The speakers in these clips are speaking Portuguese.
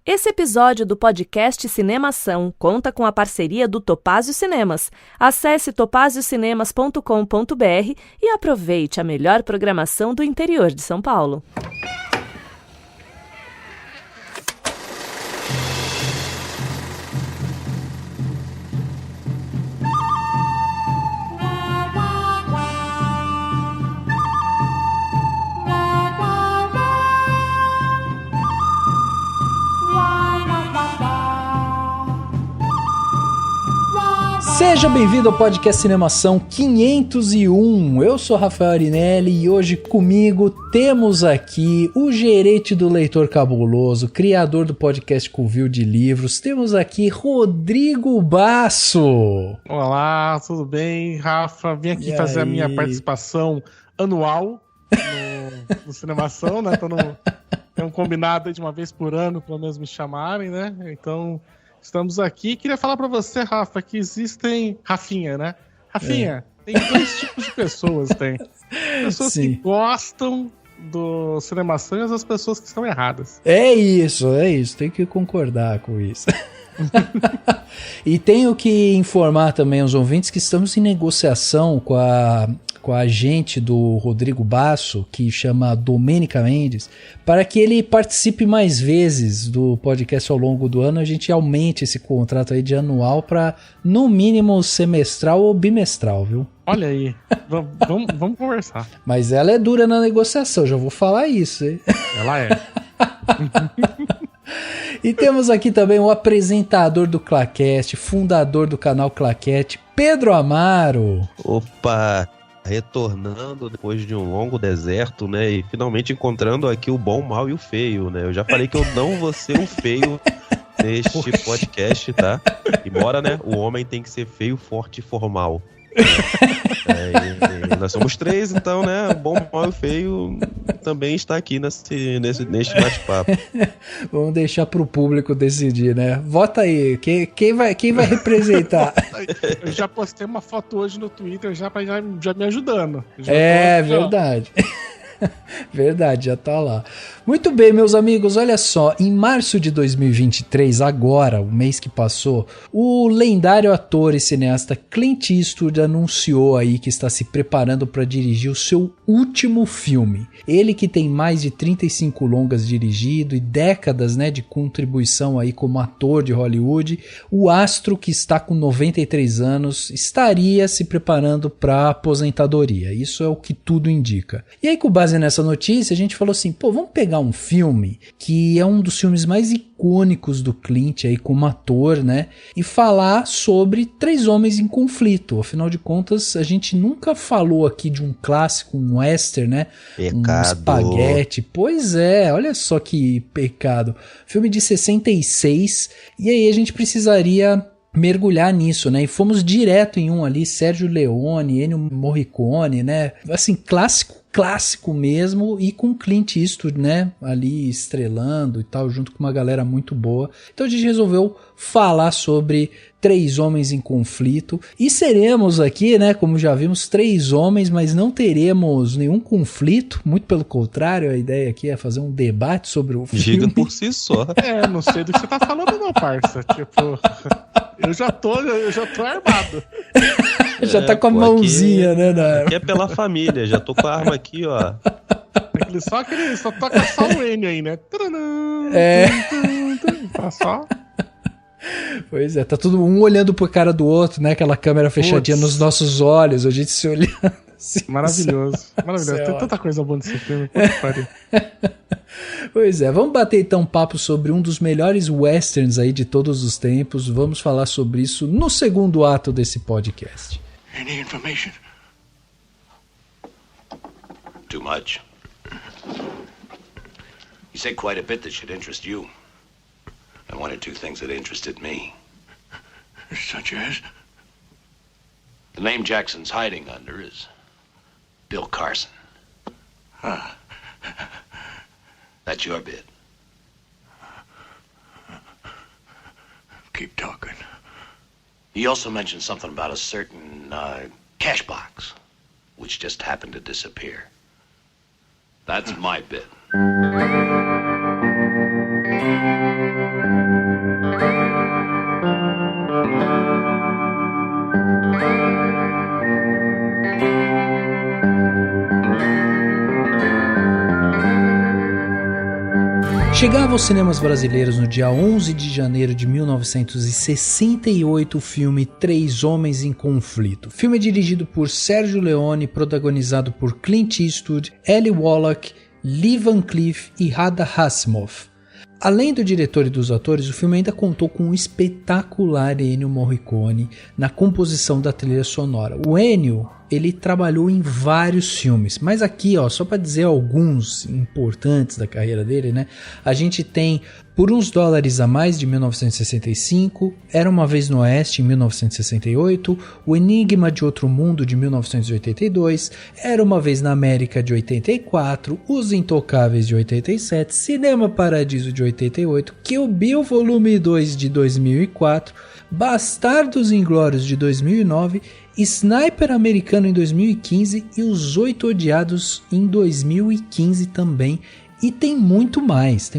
Esse episódio do podcast Cinemação conta com a parceria do Topázio Cinemas. Acesse topaziocinemas.com.br e aproveite a melhor programação do interior de São Paulo. Seja bem-vindo ao podcast Cinemação 501. Eu sou Rafael Arinelli e hoje comigo temos aqui o gerente do Leitor Cabuloso, criador do podcast Covil de Livros. Temos aqui Rodrigo Basso. Olá, tudo bem, Rafa? Vim aqui fazer a minha participação anual no Cinemação, né? Tem um combinado de uma vez por ano, pelo menos me chamarem, né? Então... estamos aqui. Queria falar pra você, Rafa, que existem... Rafinha, né? Rafinha, tem dois tipos de pessoas, tem. Pessoas Sim. que gostam do Cinemação e as pessoas que estão erradas. É isso. Tem que concordar com isso. E tenho que informar também aos ouvintes que estamos em negociação com a agente do Rodrigo Basso, que chama Domênica Mendes, para que ele participe mais vezes do podcast ao longo do ano. A gente aumente esse contrato aí de anual para, no mínimo, semestral ou bimestral, viu? Olha aí, vamos conversar. Mas ela é dura na negociação, já vou falar isso, hein? Ela é. E temos aqui também o apresentador do Claquete, fundador do canal Claquete, Pedro Amaro. Opa! Retornando depois de um longo deserto, né? E finalmente encontrando aqui o bom, o mal e o feio, né? Eu já falei que eu não vou ser um feio neste podcast, tá? Embora, né? O homem tem que ser feio, forte e formal. E nós somos três, então, né? O bom, o mal e o feio também está aqui neste bate-papo. Vamos deixar pro público decidir, né? Vota aí, quem vai representar? Eu já postei uma foto hoje no Twitter já me ajudando. Verdade. Verdade, já tá lá. Muito bem, meus amigos, olha só, em março de 2023, agora, o mês que passou, o lendário ator e cineasta Clint Eastwood anunciou aí que está se preparando para dirigir o seu último filme. Ele que tem mais de 35 longas dirigido e décadas, né, de contribuição aí como ator de Hollywood, o astro que está com 93 anos estaria se preparando para aposentadoria. Isso é o que tudo indica. E aí, com base nessa notícia, a gente falou assim, vamos pegar um filme que é um dos filmes mais icônicos do Clint aí como ator, né? E falar sobre três homens em conflito. Afinal de contas, a gente nunca falou aqui de um clássico, um western, né? Pecado. Um espaguete. Pois é, olha só que pecado. Filme de 66. E aí a gente precisaria mergulhar nisso, né? E fomos direto em um ali, Sérgio Leone, Ennio Morricone, né? Assim, clássico mesmo, e com Clint Eastwood, né, ali estrelando e tal, junto com uma galera muito boa. Então a gente resolveu falar sobre três homens em conflito, e seremos aqui, né, como já vimos, três homens, mas não teremos nenhum conflito, muito pelo contrário, a ideia aqui é fazer um debate sobre o filme. Diga por si só. Não sei do que você tá falando não, parça, tipo... Eu já tô armado. Já tá com a mãozinha, aqui, né? Aqui é pela família, já tô com a arma aqui, ó. Só toca só o Ennio aí, né? Tá só... Pois é, tá todo um olhando pro cara do outro, né? Aquela câmera fechadinha nos nossos olhos, a gente se olhando assim. Maravilhoso. Tem tanta coisa boa nesse filme. Pois é, vamos bater então um papo sobre um dos melhores westerns aí de todos os tempos. Vamos falar sobre isso no segundo ato desse podcast. Any information? Too much. You say quite a bit that should interest you. And one or two things that interested me. Such as? The name Jackson's hiding under is Bill Carson. That's your bit. Keep talking. He also mentioned something about a certain cash box, which just happened to disappear. That's my bit. Chegava aos cinemas brasileiros no dia 11 de janeiro de 1968 o filme Três Homens em Conflito. O filme é dirigido por Sergio Leone, protagonizado por Clint Eastwood, Eli Wallach, Lee Van Cleef e Hada Hasselhoff. Além do diretor e dos atores, o filme ainda contou com um espetacular Ennio Morricone na composição da trilha sonora. O Ennio, ele trabalhou em vários filmes, mas aqui, só para dizer alguns importantes da carreira dele, né? A gente tem Por Uns Dólares a Mais, de 1965, Era Uma Vez no Oeste, em 1968, O Enigma de Outro Mundo, de 1982, Era Uma Vez na América, de 84, Os Intocáveis, de 87, Cinema Paradiso, de 88, Kill Bill Volume 2, de 2004, Bastardos Inglórios, de 2009, Sniper Americano em 2015 e Os Oito Odiados em 2015 também. E tem muito mais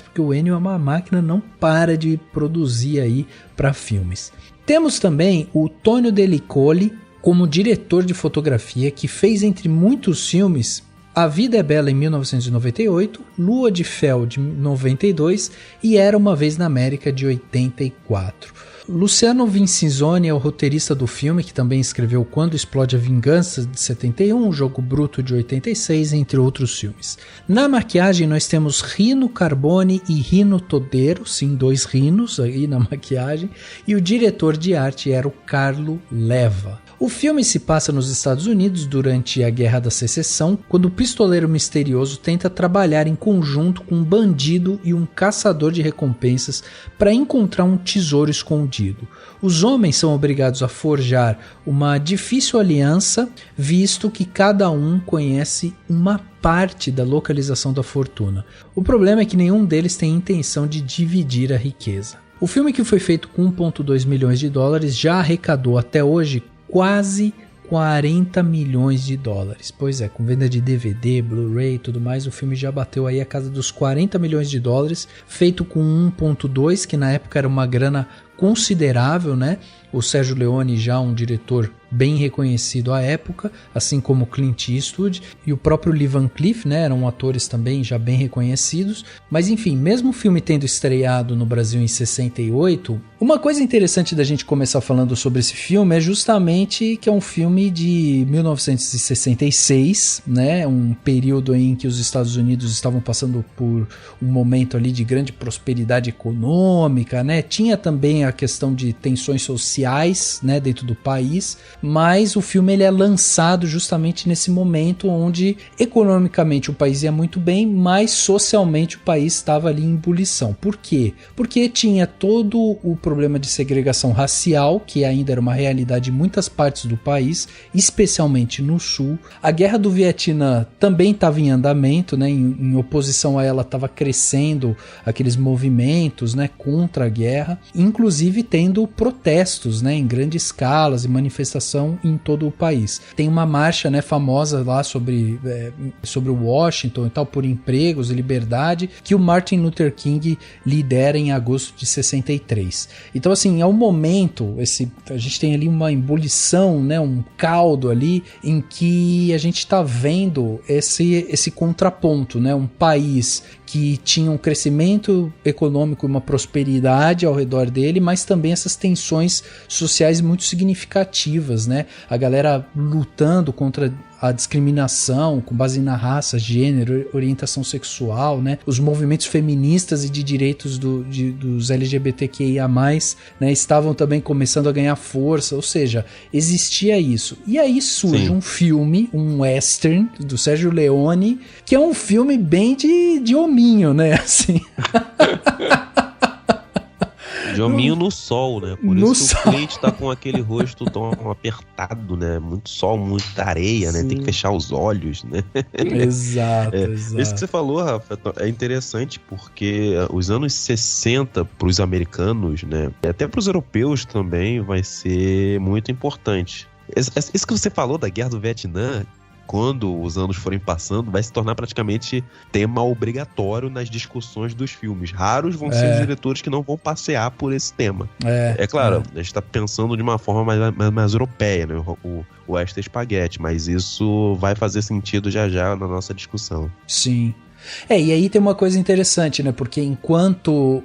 porque o Ennio é uma máquina, não para de produzir aí para filmes. Temos também o Tonio Dellicoli como diretor de fotografia, que fez entre muitos filmes A Vida é Bela em 1998, Lua de Fel de 92 e Era Uma Vez na América de 84. Luciano Vincenzoni é o roteirista do filme, que também escreveu Quando Explode a Vingança, de 71, Jogo Bruto, de 86, entre outros filmes. Na maquiagem nós temos Rino Carbone e Rino Todero, sim, 2 rinos aí na maquiagem, e o diretor de arte era o Carlo Leva. O filme se passa nos Estados Unidos durante a Guerra da Secessão, quando o pistoleiro misterioso tenta trabalhar em conjunto com um bandido e um caçador de recompensas para encontrar um tesouro escondido. Os homens são obrigados a forjar uma difícil aliança, visto que cada um conhece uma parte da localização da fortuna. O problema é que nenhum deles tem intenção de dividir a riqueza. O filme, que foi feito com 1,2 milhões de dólares, já arrecadou até hoje quase 40 milhões de dólares. Pois é, com venda de DVD, Blu-ray e tudo mais, o filme já bateu aí a casa dos 40 milhões de dólares, feito com 1,2, que na época era uma grana considerável, né? O Sergio Leone, já um diretor bem reconhecido à época, assim como Clint Eastwood e o próprio Lee Van Cleef, né? Eram atores também já bem reconhecidos. Mas enfim, mesmo o filme tendo estreado no Brasil em 68, uma coisa interessante da gente começar falando sobre esse filme é justamente que é um filme de 1966, né? Um período em que os Estados Unidos estavam passando por um momento ali de grande prosperidade econômica, né? Tinha também a questão de tensões sociais, né, dentro do país, mas o filme ele é lançado justamente nesse momento onde economicamente o país ia muito bem, mas socialmente o país estava ali em ebulição. Por quê? Porque tinha todo o problema de segregação racial, que ainda era uma realidade em muitas partes do país, especialmente no sul. A Guerra do Vietnã também estava em andamento, né, em oposição a ela estava crescendo aqueles movimentos, né, contra a guerra, inclusive tendo protestos, né, em grandes escalas e manifestação em todo o país. Tem uma marcha, né, famosa lá sobre Washington e tal, por empregos e liberdade, que o Martin Luther King lidera em agosto de 63. Então, assim, é um momento, a gente tem ali uma ebulição, né, um caldo ali, em que a gente está vendo esse contraponto, né, um país que tinha um crescimento econômico e uma prosperidade ao redor dele, mas também essas tensões sociais muito significativas, né? A galera lutando contra a discriminação com base na raça, gênero, orientação sexual, né? Os movimentos feministas e de direitos dos LGBTQIA+, né? Estavam também começando a ganhar força, ou seja, existia isso. E aí surge um filme, um western do Sergio Leone, que é um filme bem de hominho, né? Assim... De hominho no sol, né? Por no isso que o Clint tá com aquele rosto tão apertado, né? Muito sol, muita areia, né? Tem que fechar os olhos, né? Exato, exato. Isso que você falou, Rafa, é interessante porque os anos 60 pros americanos, né? Até pros europeus também vai ser muito importante. Isso que você falou da Guerra do Vietnã, quando os anos forem passando, vai se tornar praticamente tema obrigatório nas discussões dos filmes. Raros vão ser os diretores que não vão passear por esse tema. É claro, a gente está pensando de uma forma mais europeia, né? O Western Spaghetti, mas isso vai fazer sentido já na nossa discussão. Sim. E aí tem uma coisa interessante, né? Porque enquanto,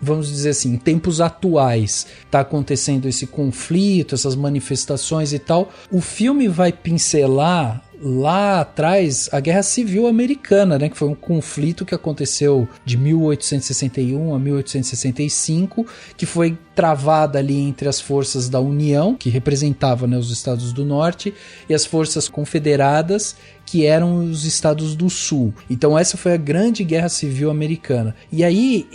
vamos dizer assim, em tempos atuais tá acontecendo esse conflito, essas manifestações e tal, o filme vai pincelar lá atrás a Guerra Civil Americana, né, que foi um conflito que aconteceu de 1861 a 1865, que foi travada ali entre as forças da União, que representavam, né, os estados do Norte, e as forças confederadas, que eram os estados do Sul. Então essa foi a grande Guerra Civil Americana. E aí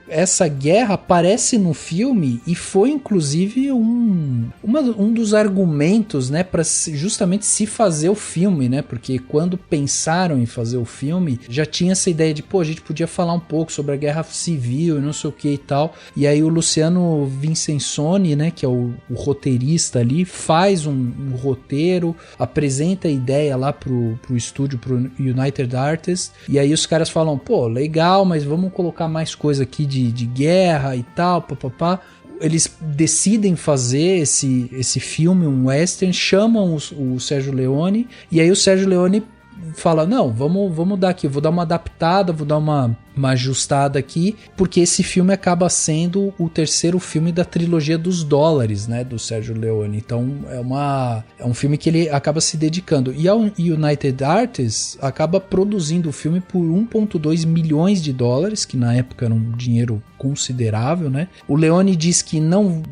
essa guerra aparece no filme e foi inclusive um dos argumentos, né, para justamente se fazer o filme, né? Porque quando pensaram em fazer o filme, já tinha essa ideia de, a gente podia falar um pouco sobre a Guerra Civil e não sei o que e tal. E aí o Luciano Vincenzoni, né, que é o roteirista ali, faz um roteiro, apresenta a ideia lá pro estúdio, pro United Artists, e aí os caras falam, legal, mas vamos colocar mais coisa aqui de guerra e tal, papapá. Eles decidem fazer esse filme, um western, chamam o Sérgio Leone, e aí o Sérgio Leone fala, não, vamos dar aqui, eu vou dar uma adaptada, vou dar uma ajustada aqui, porque esse filme acaba sendo o terceiro filme da trilogia dos dólares, né, do Sérgio Leone. Então é um filme que ele acaba se dedicando. E a United Artists acaba produzindo o filme por 1,2 milhões de dólares, que na época era um dinheiro considerável, né? O Leone diz que não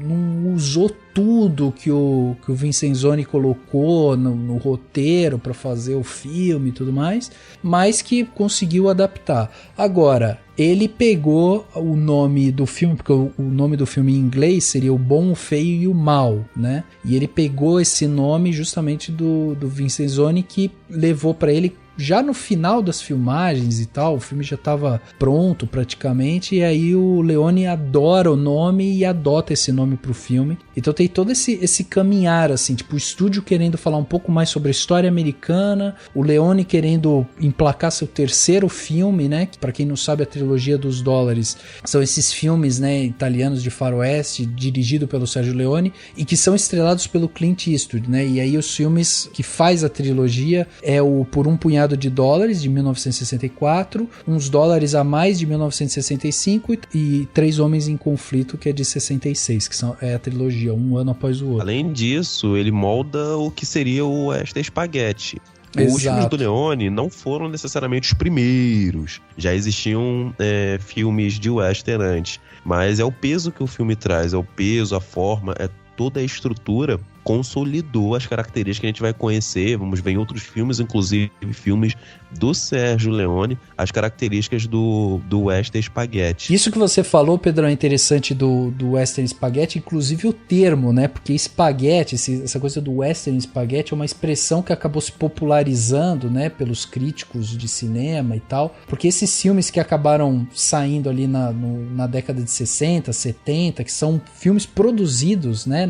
usou tudo que o Vincenzoni colocou no roteiro para fazer o filme e tudo mais, mas que conseguiu adaptar. Agora, ele pegou o nome do filme, porque o nome do filme em inglês seria O Bom, o Feio e o Mal, né? E ele pegou esse nome justamente do Vincenzoni, que levou para ele já no final das filmagens e tal, o filme já estava pronto praticamente, e aí o Leone adora o nome e adota esse nome pro filme. Então tem todo esse caminhar, assim, tipo, o estúdio querendo falar um pouco mais sobre a história americana, o Leone querendo emplacar seu terceiro filme, né, que pra quem não sabe, a trilogia dos dólares são esses filmes, né, italianos de faroeste, dirigido pelo Sérgio Leone, e que são estrelados pelo Clint Eastwood, né, e aí os filmes que faz a trilogia é o Por um Punhado de Dólares, de 1964, Uns Dólares a Mais, de 1965, e Três Homens em Conflito, que é de 66, que é a trilogia, um ano após o outro. Além disso, ele molda o que seria o Western Spaghetti. Exato. Os filmes do Leone não foram necessariamente os primeiros. Já existiam filmes de western antes. Mas é o peso que o filme traz, é o peso, a forma, é toda a estrutura consolidou as características que a gente vai conhecer, vamos ver em outros filmes, inclusive filmes do Sérgio Leone, as características do Western Spaghetti. Isso que você falou, Pedro, é interessante do Western Spaghetti, inclusive o termo, né? Porque espaguete, essa coisa do Western Spaghetti é uma expressão que acabou se popularizando, né, pelos críticos de cinema e tal, porque esses filmes que acabaram saindo ali na década de 60, 70, que são filmes produzidos, né,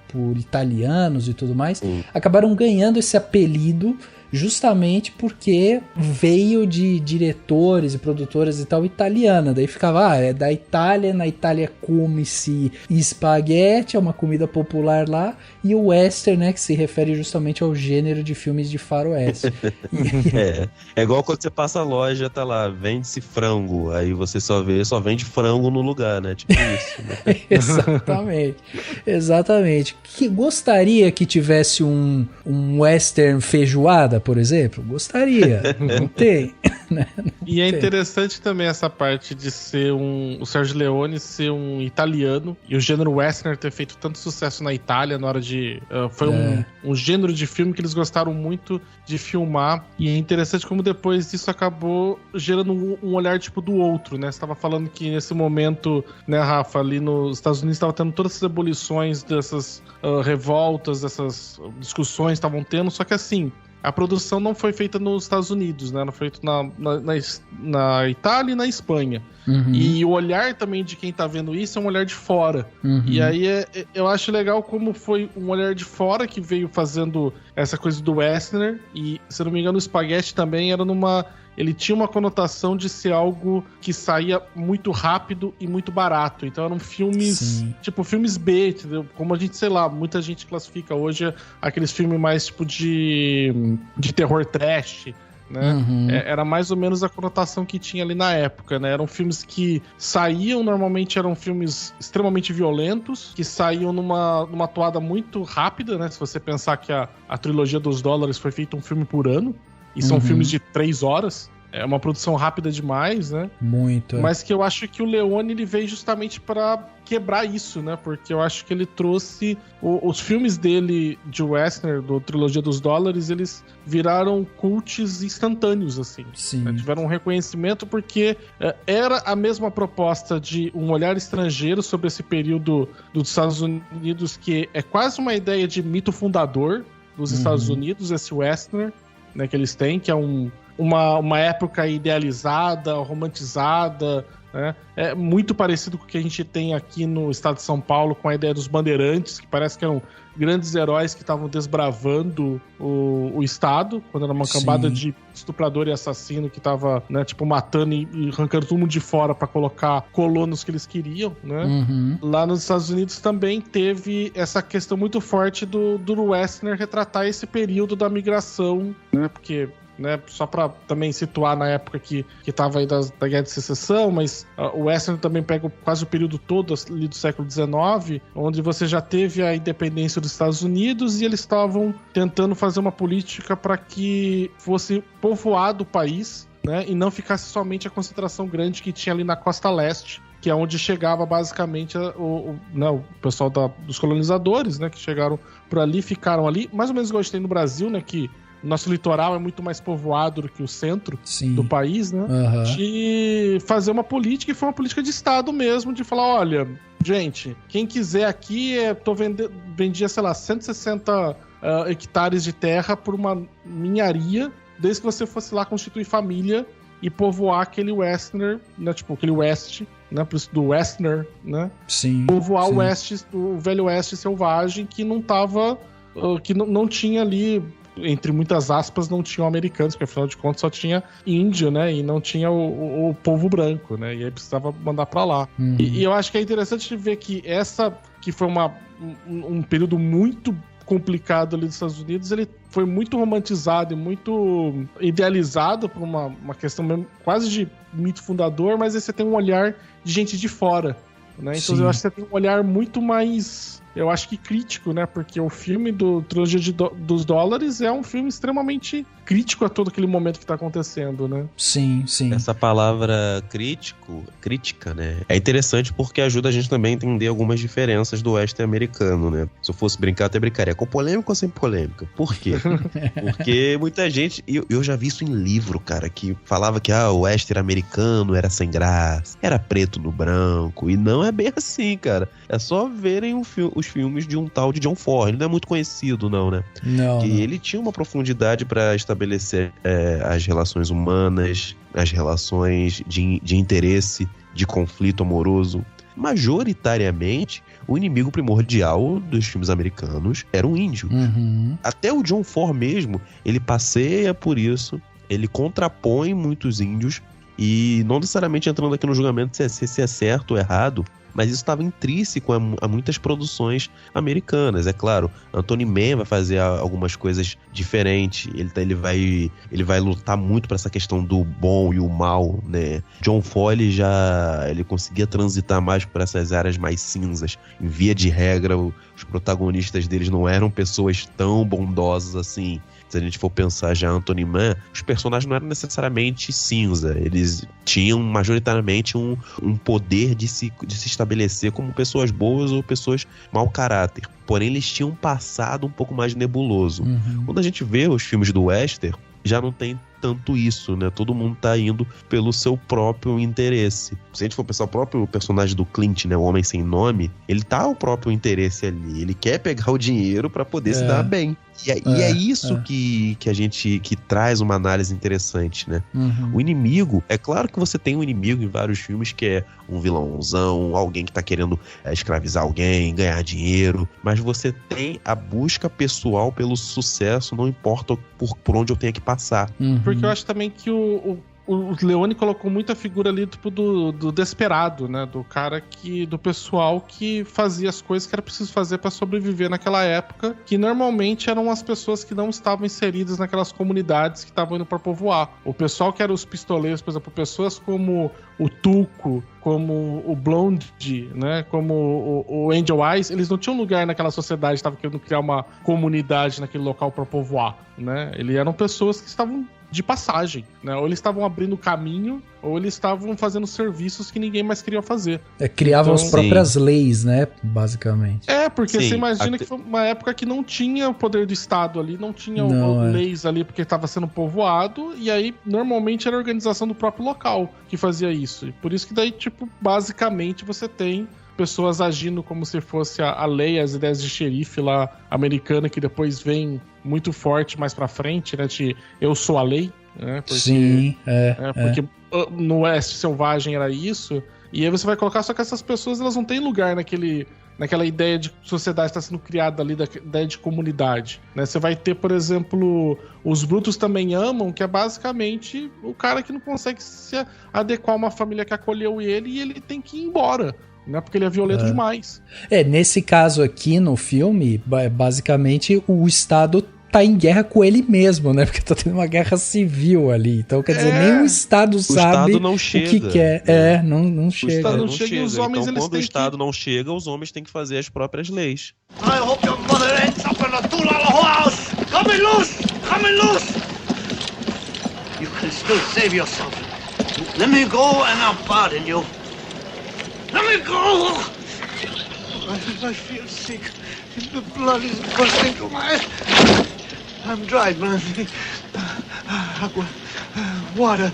por italianos e tudo mais, acabaram ganhando esse apelido justamente porque veio de diretores e produtoras e tal italiana, daí ficava, é da Itália, na Itália come-se espaguete, é uma comida popular lá, e o western, né, que se refere justamente ao gênero de filmes de faroeste. É igual quando você passa a loja, tá lá, vende-se frango, aí você só vende frango no lugar, né, tipo isso, né? Exatamente. Gostaria que tivesse um western feijoada, por exemplo? Gostaria. Não tem. Né? E é interessante também essa parte de ser o Sérgio Leone ser um italiano e o gênero western ter feito tanto sucesso na Itália na hora de... foi um gênero de filme que eles gostaram muito de filmar, e é interessante como depois disso acabou gerando um olhar tipo do outro, né? Você tava falando que nesse momento, né, Rafa, ali nos Estados Unidos estava tendo todas essas ebulições dessas revoltas, dessas discussões estavam tendo, só que assim, a produção não foi feita nos Estados Unidos, né? Ela foi feita na Itália e na Espanha. Uhum. E o olhar também de quem tá vendo isso é um olhar de fora. Uhum. E aí eu acho legal como foi um olhar de fora que veio fazendo essa coisa do western. E, se não me engano, o Spaghetti também era ele tinha uma conotação de ser algo que saía muito rápido e muito barato. Então eram filmes, tipo, filmes B, entendeu? Como a gente, sei lá, muita gente classifica hoje aqueles filmes mais tipo de terror trash, né? Era mais ou menos a conotação que tinha ali na época, né? Eram filmes que saíam, normalmente eram filmes extremamente violentos, que saíam numa toada muito rápida, né? Se você pensar que a trilogia dos dólares foi feita um filme por ano, e são filmes de 3 horas, é uma produção rápida demais, né? Muito. Mas que eu acho que o Leone, ele veio justamente para quebrar isso, né? Porque eu acho que ele trouxe... Os filmes dele, de Westner, do Trilogia dos Dólares, eles viraram cults instantâneos, assim. Sim. Né? Tiveram um reconhecimento porque era a mesma proposta de um olhar estrangeiro sobre esse período dos Estados Unidos, que é quase uma ideia de mito fundador dos Estados Unidos, esse Westner, né, que eles têm, que é uma época idealizada, romantizada, né? É muito parecido com o que a gente tem aqui no estado de São Paulo, com a ideia dos bandeirantes, que parece que eram grandes heróis que estavam desbravando o estado, quando era uma cambada de estuprador e assassino que tava, né, tipo, matando e arrancando todo mundo de fora para colocar colonos que eles queriam, né? Lá nos Estados Unidos também teve essa questão muito forte do Westner retratar esse período da migração, né? Porque... né, só para também situar na época que tava aí da Guerra de Secessão, mas o Western também pega quase o período todo ali do século XIX, onde você já teve a independência dos Estados Unidos e eles estavam tentando fazer uma política para que fosse povoado o país, né, e não ficasse somente a concentração grande que tinha ali na costa leste, que é onde chegava basicamente o pessoal dos colonizadores, né, que chegaram por ali, ficaram ali, mais ou menos igual a gente tem no Brasil, né, que nosso litoral é muito mais povoado do que o centro do país, né? De fazer uma política, e foi uma política de Estado mesmo, de falar, olha, gente, quem quiser aqui, vendia, sei lá, 160 hectares de terra por uma ninharia, desde que você fosse lá constituir família e povoar aquele Westner, né? Tipo, aquele West, né? Por isso do Westner, né? Sim. Povoar o Velho Oeste selvagem, que não tava... que não tinha ali... entre muitas aspas, não tinham americanos, porque afinal de contas só tinha índio, né? E não tinha o povo branco, né? E aí precisava mandar pra lá. E eu acho que é interessante ver que que foi um período muito complicado ali dos Estados Unidos, ele foi muito romantizado e muito idealizado por uma questão mesmo, quase de mito fundador, mas aí você tem um olhar de gente de fora, né? Então eu acho que você tem um olhar muito mais... eu acho que crítico, né? Porque o filme do Trilogia dos Dólares é um filme extremamente crítico a todo aquele momento que tá acontecendo, né? Sim. Essa palavra crítica, né? É interessante porque ajuda a gente também a entender algumas diferenças do oeste americano, né? Se eu fosse brincar, até brincaria. Com polêmica ou sem polêmica? Por quê? Porque muita gente... Eu já vi isso em livro, cara, que falava que o oeste americano era sem graça, era preto no branco, e não é bem assim, cara. É só verem os filmes de um tal de John Ford. Ele não é muito conhecido, não, né? Não. Ele tinha uma profundidade para estabelecer as relações humanas, as relações de interesse, de conflito amoroso. Majoritariamente, o inimigo primordial dos filmes americanos era um índio. Até o John Ford mesmo, ele passeia por isso, ele contrapõe muitos índios, e não necessariamente entrando aqui no julgamento se é certo ou errado, mas isso estava intrínseco a muitas produções americanas. É claro, Anthony Mann vai fazer algumas coisas diferentes, ele vai lutar muito para essa questão do bom e o mal, né? John Ford ele conseguia transitar mais por essas áreas mais cinzas. Em via de regra, os protagonistas deles não eram pessoas tão bondosas assim. Se a gente for pensar já Anthony Mann, os personagens não eram necessariamente cinza. Eles tinham majoritariamente um poder de se estabelecer como pessoas boas ou pessoas mau caráter. Porém, eles tinham um passado um pouco mais nebuloso. Quando a gente vê os filmes do Western, já não tem tanto isso, né? Todo mundo tá indo pelo seu próprio interesse. Se a gente for pensar o próprio personagem do Clint, né? O Homem Sem Nome, ele tá o próprio interesse ali. Ele quer pegar o dinheiro pra poder se dar bem. E é isso que a gente que traz uma análise interessante, né? O inimigo, é claro que você tem um inimigo em vários filmes que é um vilãozão, alguém que tá querendo escravizar alguém, ganhar dinheiro, mas você tem a busca pessoal pelo sucesso, não importa por onde eu tenha que passar. Porque eu acho também que o Leone colocou muita figura ali, tipo, do desesperado, né? Do cara do pessoal que fazia as coisas que era preciso fazer pra sobreviver naquela época, que normalmente eram as pessoas que não estavam inseridas naquelas comunidades que estavam indo pra povoar. O pessoal que era os pistoleiros, por exemplo, pessoas como o Tuco, como o Blonde, né? Como o Angel Eyes, eles não tinham lugar naquela sociedade, estavam querendo criar uma comunidade naquele local pra povoar, né? Eles eram pessoas que estavam de passagem, né? Ou eles estavam abrindo caminho, ou eles estavam fazendo serviços que ninguém mais queria fazer. Criavam as próprias leis, né? Basicamente. Porque você imagina que foi uma época que não tinha o poder do Estado ali, não tinha leis ali porque estava sendo povoado, e aí normalmente era a organização do próprio local que fazia isso. E por isso que daí, tipo, basicamente você tem pessoas agindo como se fosse a lei, as ideias de xerife lá americana, que depois vem muito forte mais pra frente, né? De eu sou a lei, né? Porque, sim, porque no Oeste Selvagem era isso, e aí você vai colocar, só que essas pessoas, elas não têm lugar naquela ideia de sociedade que está sendo criada ali, da ideia de comunidade, né? Você vai ter, por exemplo, os Brutos Também Amam, que é basicamente o cara que não consegue se adequar a uma família que acolheu ele, e ele tem que ir embora, né? Porque ele é violento demais. Nesse caso aqui no filme, basicamente o Estado tá em guerra com ele mesmo, né? Porque tá tendo uma guerra civil ali. Então, quer dizer, nem o Estado sabe Estado não chega, o que quer. Não chega. O Estado não chega e os homens, então, eles quando o Estado não chega, os homens têm que fazer as próprias leis. I hope your mother ends up in a Tulala house! Come loose! Come loose! You can still save yourself. Let me go and I'll pardon you. Let me go! I feel sick. The blood is coursing through my head. I'm dried, man. Agua. Water.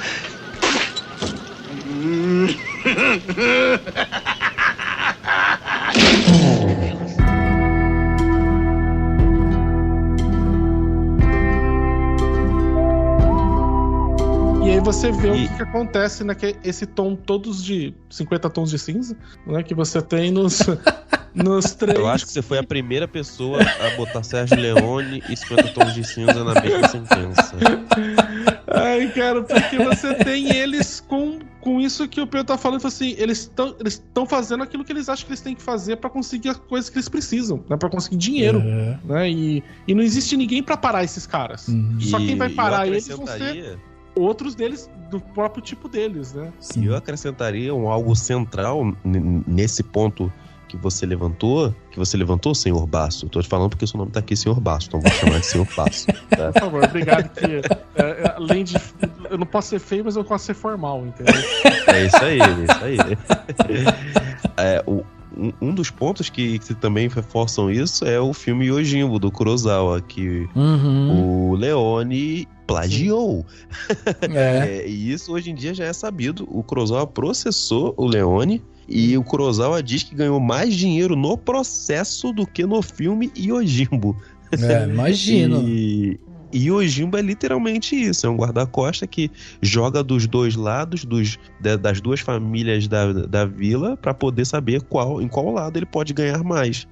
E aí você vê o que acontece esse tom todos de 50 tons de cinza, né? Que você tem nos três. Eu acho que você foi a primeira pessoa a botar Sérgio Leone e 50 tons de cinza na mesma sentença. Ai, cara, porque você tem eles com isso que o Pedro tá falando, assim, eles estão fazendo aquilo que eles acham que eles têm que fazer pra conseguir as coisas que eles precisam, né? Pra conseguir dinheiro, né? E não existe ninguém pra parar esses caras. Só quem vai parar eles vão ser outros deles, do próprio tipo deles, né? E eu acrescentaria algo central nesse ponto que você levantou, senhor Basso. Tô te falando porque o seu nome tá aqui, senhor Basso, então vou chamar de senhor Basso. Tá? Por favor, obrigado. Que, além de... Eu não posso ser feio, mas eu posso ser formal, entendeu? É isso aí. Um dos pontos que também reforçam isso é o filme Yojimbo, do Kurosawa, que o Leone plagiou. E isso hoje em dia já é sabido. O Kurosawa processou o Leone e o Kurosawa diz que ganhou mais dinheiro no processo do que no filme Yojimbo. Imagino. E Yojimbo é literalmente isso, é um guarda-costa que joga dos dois lados, das duas famílias da vila, para poder saber em qual lado ele pode ganhar mais.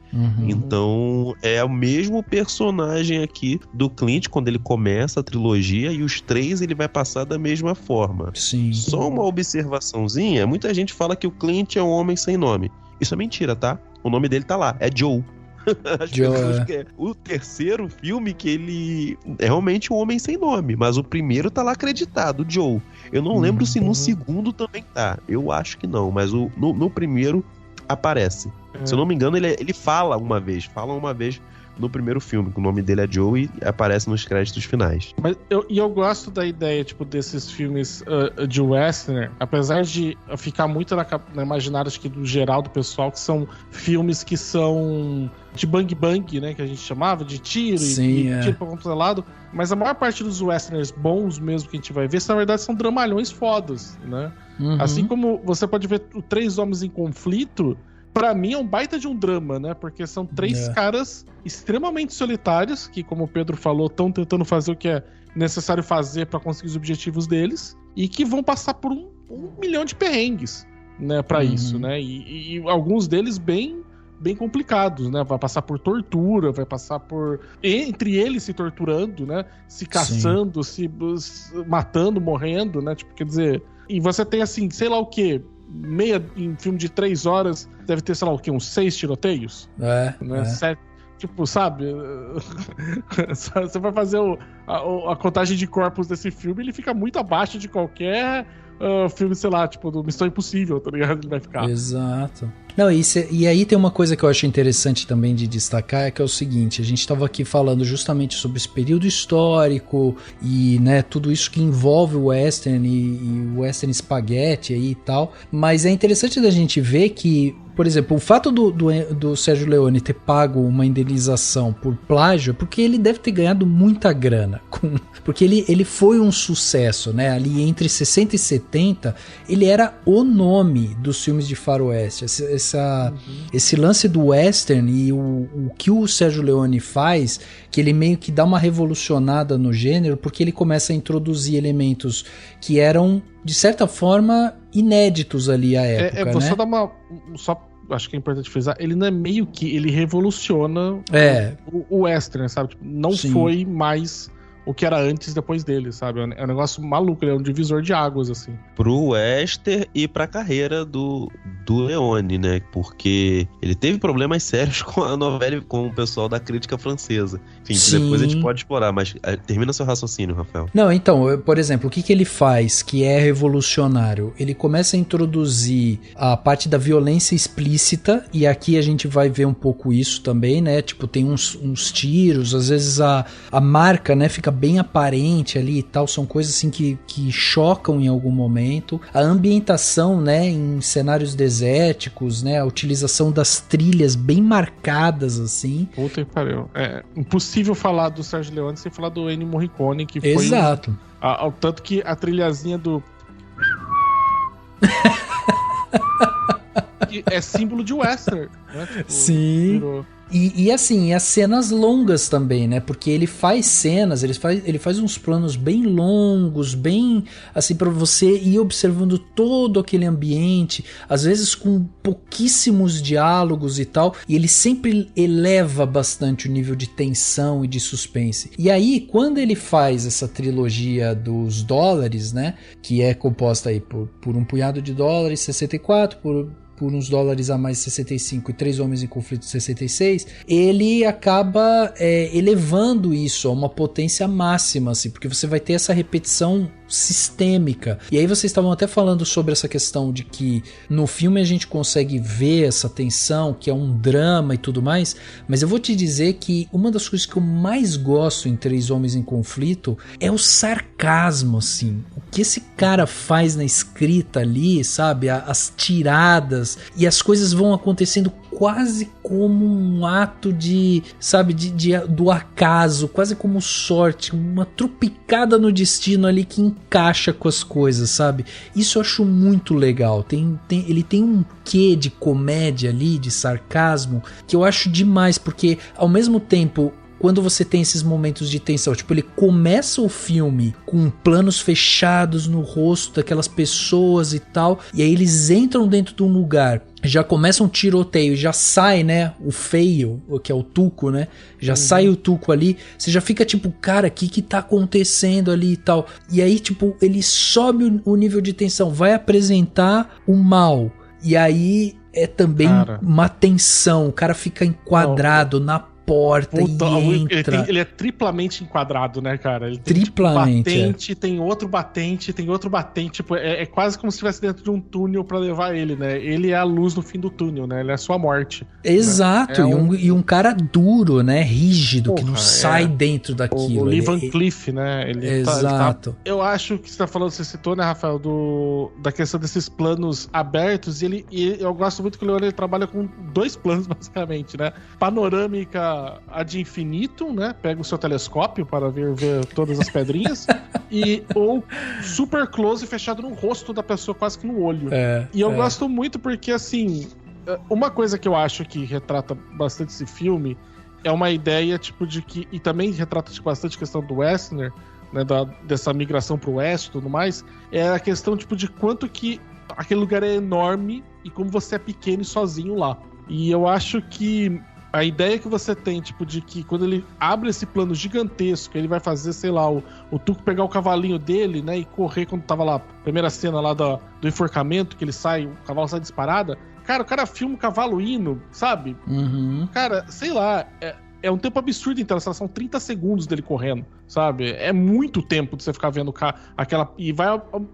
Então é o mesmo personagem aqui do Clint quando ele começa a trilogia, e os três ele vai passar da mesma forma. Sim. Só uma observaçãozinha, muita gente fala que o Clint é um homem sem nome. Isso é mentira, tá? O nome dele tá lá, é Joe. O terceiro filme que ele é realmente um homem sem nome, mas o primeiro tá lá acreditado, Joe. Eu não lembro se no segundo também tá. Eu acho que não, mas no primeiro aparece. Se eu não me engano, ele fala uma vez no primeiro filme, que o nome dele é Joe, e aparece nos créditos finais. Mas eu gosto da ideia, tipo, desses filmes de western, apesar de ficar muito na imaginária, acho que do geral do pessoal, que são filmes que são de bang, né, que a gente chamava, de tiro. Sim, e tiro pra qualquer lado. Mas a maior parte dos westerns bons mesmo que a gente vai ver, na verdade, são dramalhões fodas, né? Assim como você pode ver o Três Homens em Conflito, pra mim é um baita de um drama, né? Porque são três caras extremamente solitários, que, como o Pedro falou, estão tentando fazer o que é necessário fazer pra conseguir os objetivos deles, e que vão passar por um milhão de perrengues, né? Pra isso, né? E alguns deles bem bem complicados, né? Vai passar por tortura, vai passar por... Entre eles se torturando, né? Se caçando, se matando, morrendo, né? Tipo, quer dizer... E você tem, assim, sei lá o quê, em filme de 3 horas, deve ter, sei lá o quê, uns 6 tiroteios? Né? 7, tipo, sabe? Você vai fazer a contagem de corpos desse filme, ele fica muito abaixo de qualquer... filme, sei lá, tipo, do Missão Impossível, tá ligado? Ele vai ficar. Exato. Não, e aí tem uma coisa que eu acho interessante também de destacar, que é o seguinte, a gente estava aqui falando justamente sobre esse período histórico e, né, tudo isso que envolve o western e o western spaghetti aí e tal, mas é interessante da gente ver que, por exemplo, o fato do Sergio Leone ter pago uma indenização por plágio, porque ele deve ter ganhado muita grana, porque ele foi um sucesso, né, ali entre 60 e 70, ele era o nome dos filmes de faroeste, esse lance do western e o que o Sergio Leone faz, que ele meio que dá uma revolucionada no gênero, porque ele começa a introduzir elementos que eram, de certa forma, inéditos ali à época, vou né? só dar uma... acho que é importante frisar, ele não é meio que... Ele revoluciona o western, sabe? Tipo, não foi mais... o que era antes, depois dele, sabe? É um negócio maluco, ele é um divisor de águas, assim. Pro western e pra carreira do Leone, né? Porque ele teve problemas sérios com a novela, com o pessoal da crítica francesa. Enfim, depois a gente pode explorar, mas termina seu raciocínio, Rafael. Não, então, por exemplo, o que ele faz que é revolucionário? Ele começa a introduzir a parte da violência explícita, e aqui a gente vai ver um pouco isso também, né? Tipo, tem uns tiros, às vezes a marca, né, fica bem aparente ali e tal, são coisas assim que chocam em algum momento. A ambientação, né, em cenários desérticos, né, a utilização das trilhas bem marcadas, assim. Puta que pariu. É impossível falar do Sergio Leone sem falar do Ennio Morricone, que foi... Exato. Ao tanto que a trilhazinha do... que é símbolo de western, né? Tipo, sim. Virou... E assim, as cenas longas também, né? Porque ele faz cenas, ele faz uns planos bem longos, bem assim, pra você ir observando todo aquele ambiente, às vezes com pouquíssimos diálogos e tal, e ele sempre eleva bastante o nível de tensão e de suspense. E aí, quando ele faz essa trilogia dos dólares, né? Que é composta aí por um punhado de dólares, 64, por uns dólares a mais, 65, e 3 Homens em Conflito, 66, ele acaba elevando isso a uma potência máxima, assim, porque você vai ter essa repetição sistêmica. E aí vocês estavam até falando sobre essa questão de que no filme a gente consegue ver essa tensão, que é um drama e tudo mais, mas eu vou te dizer que uma das coisas que eu mais gosto em 3 Homens em Conflito é o sarcasmo, assim. O que esse cara faz na escrita ali, sabe? As tiradas, e as coisas vão acontecendo quase como um ato de, sabe, do acaso, quase como sorte, uma tropicada no destino ali que encaixa com as coisas, sabe? Isso eu acho muito legal. Ele tem um quê de comédia ali, de sarcasmo, que eu acho demais, porque ao mesmo tempo, quando você tem esses momentos de tensão, tipo, ele começa o filme com planos fechados no rosto daquelas pessoas e tal, e aí eles entram dentro de um lugar, já começa um tiroteio, já sai, né, o feio, que é o Tuco, né, já sai o Tuco ali, você já fica tipo, cara, o que tá acontecendo ali e tal, e aí, tipo, ele sobe o nível de tensão, vai apresentar o mal, e aí é também uma tensão, o cara fica enquadrado na porta. Puta, e entra. Ele é triplamente enquadrado, né, cara? Ele tem triplamente, tipo, batente, tem outro batente, tem outro batente. Tipo, é quase como se estivesse dentro de um túnel pra levar ele, né? Ele é a luz no fim do túnel, né? Ele é a sua morte. Exato, né? E um cara duro, né? Rígido, que não sai dentro daquilo. O Lee Van Cleef, né? Exato. Eu acho que você citou, né, Rafael, da questão desses planos abertos, e eu gosto muito que o Leone trabalha com 2 planos, basicamente, né? Panorâmica ad infinitum, né? Pega o seu telescópio para ver todas as pedrinhas ou super close fechado no rosto da pessoa, quase que no olho. E eu gosto muito porque, assim, uma coisa que eu acho que retrata bastante esse filme é uma ideia, tipo, de que, e também retrata tipo, bastante a questão do western, né, dessa migração pro oeste e tudo mais, é a questão, tipo, de quanto que aquele lugar é enorme e como você é pequeno e sozinho lá. E eu acho que a ideia que você tem, tipo, de que quando ele abre esse plano gigantesco, ele vai fazer, sei lá, o Tuco pegar o cavalinho dele, né, e correr quando tava lá, primeira cena lá do enforcamento, que ele sai, o cavalo sai disparada. Cara, o cara filma o cavalo indo, sabe? Uhum. Cara, sei lá, é um tempo absurdo, então, são 30 segundos dele correndo, sabe? É muito tempo de você ficar vendo aquela... E vai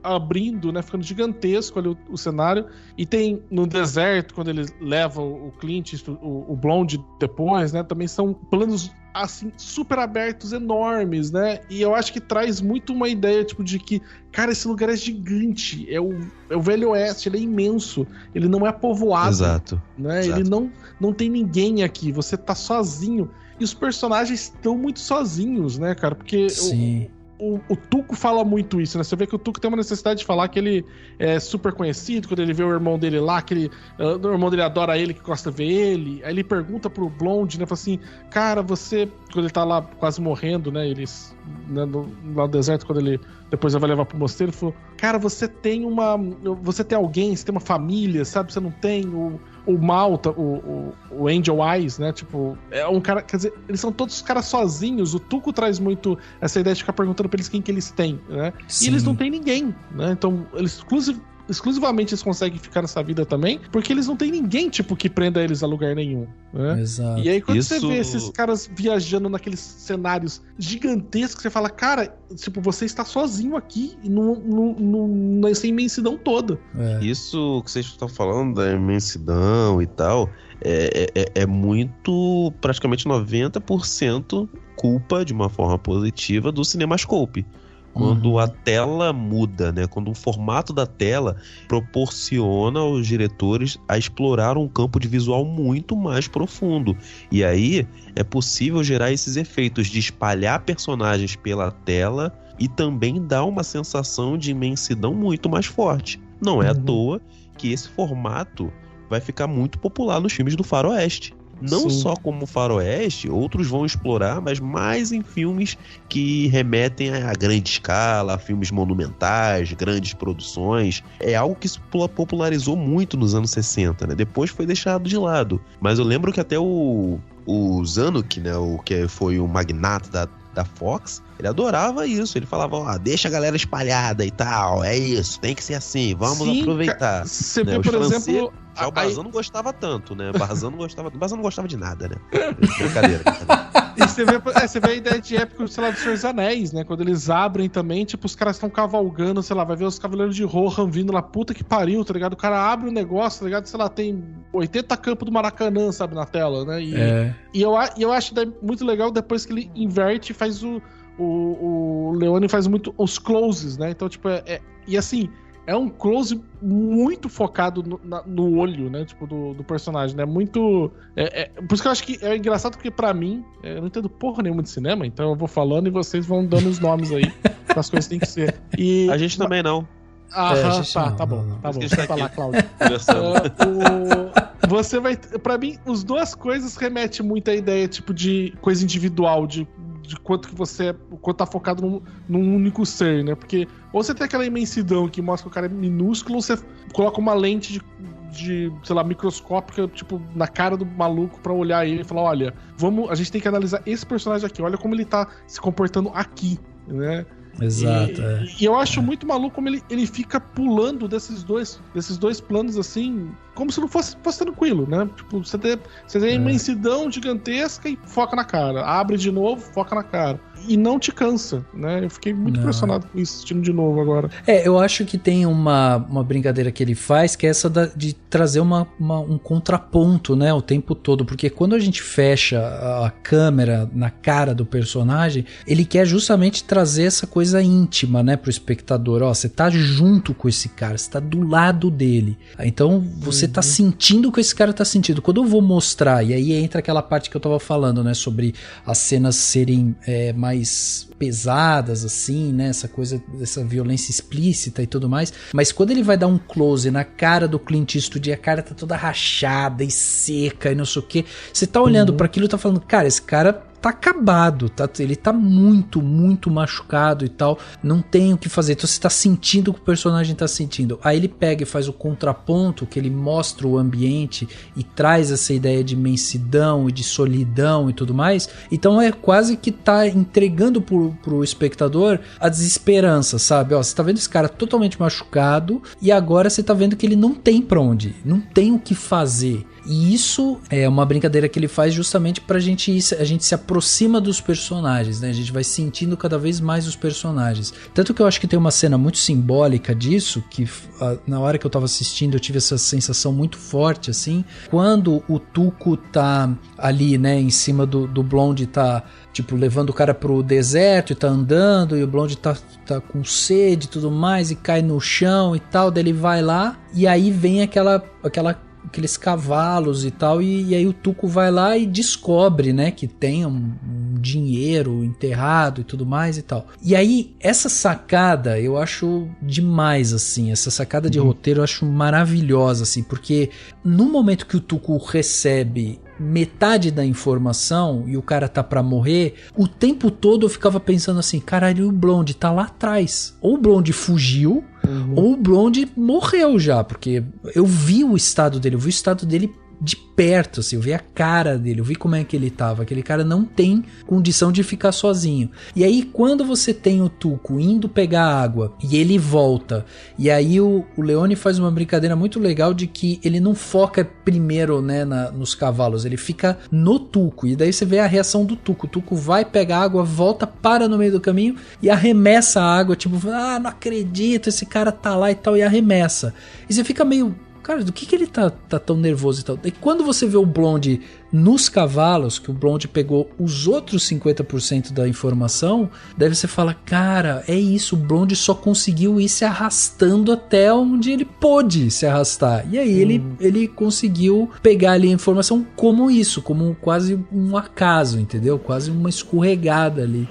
abrindo, né? Ficando gigantesco ali o cenário. E tem no deserto, quando ele leva o Clint, o Blonde depois, né? Também são planos, assim, super abertos, enormes, né? E eu acho que traz muito uma ideia, tipo, de que, cara, esse lugar é gigante. É o Velho Oeste, ele é imenso. Ele não é povoado. Exato. Né? Exato. Ele não tem ninguém aqui. Você tá sozinho. E os personagens estão muito sozinhos, né, cara? Porque Sim. O Tuco fala muito isso, né? Você vê que o Tuco tem uma necessidade de falar que ele é super conhecido, quando ele vê o irmão dele lá, que o irmão dele adora ele, que gosta de ver ele. Aí ele pergunta pro Blonde, né? Fala assim, cara, você... Quando ele tá lá quase morrendo, né? Eles... Né, lá no deserto, quando ele... Depois ele vai levar pro mosteiro, ele falou, cara, você tem alguém, você tem uma família, sabe? Você não tem o Malta, o Angel Eyes, né? Tipo, é um cara... Quer dizer, eles são todos caras sozinhos. O Tuco traz muito essa ideia de ficar perguntando pra eles quem que eles têm, né? Sim. E eles não têm ninguém, né? Então, eles exclusivamente eles conseguem ficar nessa vida também, porque eles não têm ninguém, tipo, que prenda eles a lugar nenhum, né? Exato. E aí quando você vê esses caras viajando naqueles cenários gigantescos, você fala, cara, tipo, você está sozinho aqui nessa imensidão toda. Isso que vocês estão falando da imensidão e tal, é muito, praticamente 90% culpa, de uma forma positiva, do CinemaScope. Quando a tela muda, né? Quando o formato da tela proporciona aos diretores a explorar um campo de visual muito mais profundo. E aí é possível gerar esses efeitos de espalhar personagens pela tela e também dar uma sensação de imensidão muito mais forte. Não é à toa que esse formato vai ficar muito popular nos filmes do faroeste. Não só como faroeste, outros vão explorar, mas mais em filmes que remetem a grande escala, a filmes monumentais, grandes produções. É algo que se popularizou muito nos anos 60, né? Depois foi deixado de lado. Mas eu lembro que até o Zanuck, né? O que foi o magnata da Fox, ele adorava isso. Ele falava, deixa a galera espalhada e tal, é isso, tem que ser assim, vamos aproveitar. Você né? vê, por exemplo... Já o Barzan não gostava tanto, né? Barzan não gostava de nada, né? Brincadeira. E você vê a ideia de época, sei lá, do Senhor dos Anéis, né? Quando eles abrem também, tipo, os caras estão cavalgando, sei lá, vai ver os Cavaleiros de Rohan vindo lá, puta que pariu, tá ligado? O cara abre o negócio, tá ligado? Sei lá, tem 80 campos do Maracanã, sabe, na tela, né? E eu acho muito legal depois que ele inverte e faz o Leone faz muito os closes, né? Então, tipo, e assim... É um close muito focado no olho, né? Tipo, do personagem, né? Muito... por isso que eu acho que é engraçado, porque pra mim, eu não entendo porra nenhuma de cinema, então eu vou falando e vocês vão dando os nomes aí das coisas que tem que ser. E... A gente também não. Tá bom. Vai falar, Cláudio. Você vai... Pra mim, as duas coisas remetem muito à ideia, tipo, de coisa individual, de quanto que você quanto tá focado num único ser, né? Porque ou você tem aquela imensidão que mostra que o cara é minúsculo, ou você coloca uma lente de sei lá, microscópica, tipo, na cara do maluco pra olhar ele e falar, olha, a gente tem que analisar esse personagem aqui, olha como ele tá se comportando aqui, né? Exato. E eu acho muito maluco como ele fica pulando desses dois planos assim, como se não fosse tranquilo, né? Tipo, você tem a imensidão gigantesca e foca na cara. Abre de novo, foca na cara. E não te cansa, né? Eu fiquei muito impressionado com isso, assistindo de novo agora. Eu acho que tem uma brincadeira que ele faz, que é essa de trazer um contraponto, né? O tempo todo. Porque quando a gente fecha a câmera na cara do personagem, ele quer justamente trazer essa coisa íntima, né? Pro espectador. Você tá junto com esse cara, você tá do lado dele. Então, você tá sentindo o que esse cara tá sentindo. Quando eu vou mostrar, e aí entra aquela parte que eu tava falando, né? Sobre as cenas serem mais pesadas, assim, né? Essa coisa, essa violência explícita e tudo mais. Mas quando ele vai dar um close na cara do Clint Eastwood e a cara tá toda rachada e seca e não sei o que, você tá olhando pra aquilo e tá falando, cara, esse cara acabado, ele tá muito, muito machucado e tal, não tem o que fazer, então você tá sentindo o que o personagem tá sentindo. Aí ele pega e faz o contraponto, que ele mostra o ambiente e traz essa ideia de imensidão e de solidão e tudo mais, então é quase que tá entregando pro espectador a desesperança, sabe? Ó, você tá vendo esse cara totalmente machucado e agora você tá vendo que ele não tem pra onde, não tem o que fazer. E isso é uma brincadeira que ele faz justamente pra gente ir, a gente se aproxima dos personagens, né? A gente vai sentindo cada vez mais os personagens. Tanto que eu acho que tem uma cena muito simbólica disso, que na hora que eu tava assistindo eu tive essa sensação muito forte, assim, quando o Tuco tá ali, né, em cima do Blonde, tá tipo levando o cara pro deserto e tá andando, e o Blonde tá com sede e tudo mais, e cai no chão e tal, daí ele vai lá, e aí vem aqueles cavalos e tal, e aí o Tuco vai lá e descobre, né, que tem um dinheiro enterrado e tudo mais e tal. E aí, essa sacada eu acho demais, assim, essa sacada de roteiro eu acho maravilhosa, assim, porque no momento que o Tuco recebe metade da informação e o cara tá pra morrer, o tempo todo eu ficava pensando assim, caralho, o Blonde tá lá atrás. Ou o Blonde fugiu, ou o Blonde morreu já, porque eu vi o estado dele, de perto, assim, eu vi a cara dele, eu vi como é que ele tava. Aquele cara não tem condição de ficar sozinho. E aí, quando você tem o Tuco indo pegar água e ele volta, e aí o Leone faz uma brincadeira muito legal de que ele não foca primeiro, né, nos cavalos, ele fica no Tuco. E daí você vê a reação do Tuco. O Tuco vai pegar água, volta, para no meio do caminho e arremessa a água, tipo, não acredito, esse cara tá lá e tal, e arremessa. E você fica meio... Cara, do que ele tá tão nervoso e tal? E quando você vê o Blonde nos cavalos, que o Blonde pegou os outros 50% da informação, daí você fala, cara, é isso, o Blonde só conseguiu ir se arrastando até onde ele pôde se arrastar. E aí ele conseguiu pegar ali a informação como isso, como quase um acaso, entendeu? Quase uma escorregada ali.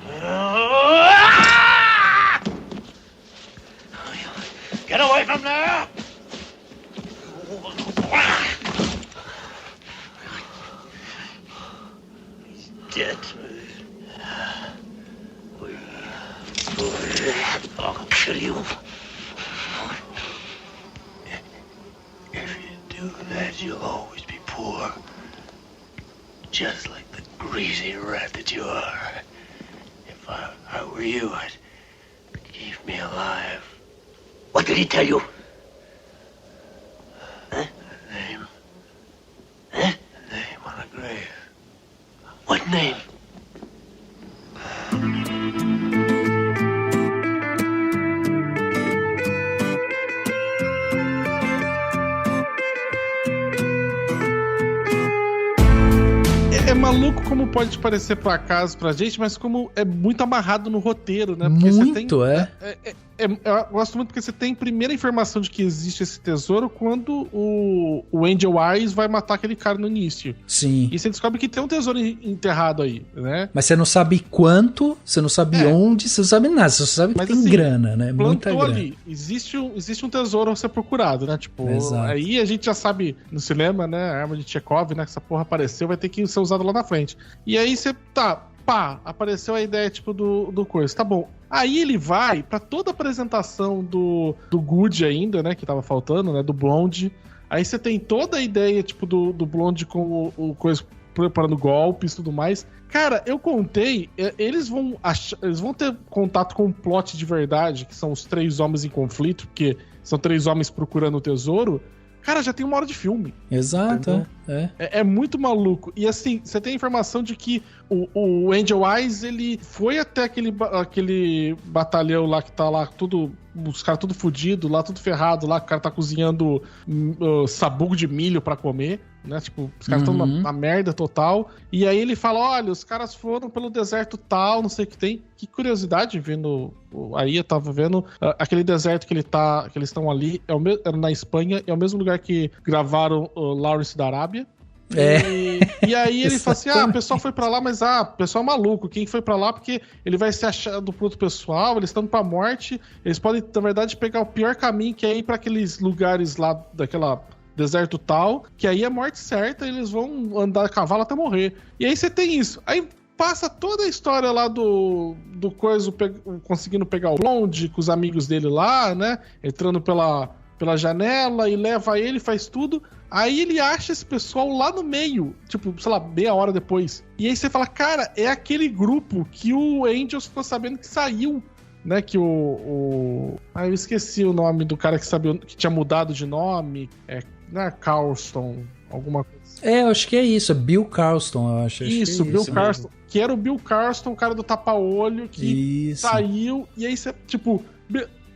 Get away from there! He's dead. I'll kill you. If you do that, you'll always be poor. Just like the greasy rat that you are. If I were you, I'd keep me alive. What did he tell you? Name. Name on a grave. What name? É maluco como pode parecer por acaso pra gente, mas como é muito amarrado no roteiro, né? Porque muito, eu gosto muito porque você tem primeira informação de que existe esse tesouro quando o Angel Eyes vai matar aquele cara no início. Sim. E você descobre que tem um tesouro enterrado aí, né? Mas você não sabe quanto, você não sabe onde, você não sabe nada, você só sabe que tem assim, grana, né? Muita grana. Ali, existe um tesouro a ser procurado, né? Tipo, exato. Aí a gente já sabe no cinema, né? A arma de Chekhov, né? Que essa porra apareceu, vai ter que ser usada lá na frente. E aí você apareceu a ideia, tipo, do coisa. Tá bom. Aí ele vai pra toda a apresentação do Good ainda, né? Que tava faltando, né? Do Blonde. Aí você tem toda a ideia, tipo, do Blonde com o coisa preparando golpes e tudo mais. Cara, eu contei, eles vão ter contato com o plot de verdade, que são os 3 homens em conflito, porque são 3 homens procurando o tesouro. Cara, já tem 1 hora de filme. Exato, é muito maluco. E assim, você tem a informação de que o Angel Eyes, ele foi até aquele batalhão lá que tá lá tudo... Os caras tudo fudido, lá tudo ferrado, lá o cara tá cozinhando sabugo de milho pra comer, né? Tipo, os caras estão na merda total. E aí ele fala, olha, os caras foram pelo deserto tal, não sei o que tem. Que curiosidade, vendo... Aí eu tava vendo aquele deserto que eles estão ali, era na Espanha, é o mesmo lugar que gravaram Lawrence da Arábia. E aí ele fala assim, o pessoal foi pra lá, mas o pessoal é maluco, quem foi pra lá porque ele vai ser achado pro outro pessoal, eles estão pra morte, eles podem, na verdade, pegar o pior caminho, que é ir pra aqueles lugares lá, daquela deserto tal, que aí é morte certa, eles vão andar a cavalo até morrer. E aí você tem isso. Aí passa toda a história lá do coisa, conseguindo pegar o Blonde com os amigos dele lá, né? Entrando pela janela e leva ele, faz tudo. Aí ele acha esse pessoal lá no meio, tipo, sei lá, meia hora depois. E aí você fala, cara, é aquele grupo que o Angels ficou sabendo que saiu, né? Que eu esqueci o nome do cara que tinha mudado de nome. Não é Carlston, alguma coisa. Eu acho que é isso, é Bill Carlston, eu acho. Isso, que é Bill isso Carlston. Mesmo. Que era o Bill Carlston, o cara do tapa-olho, que saiu. E aí você, tipo,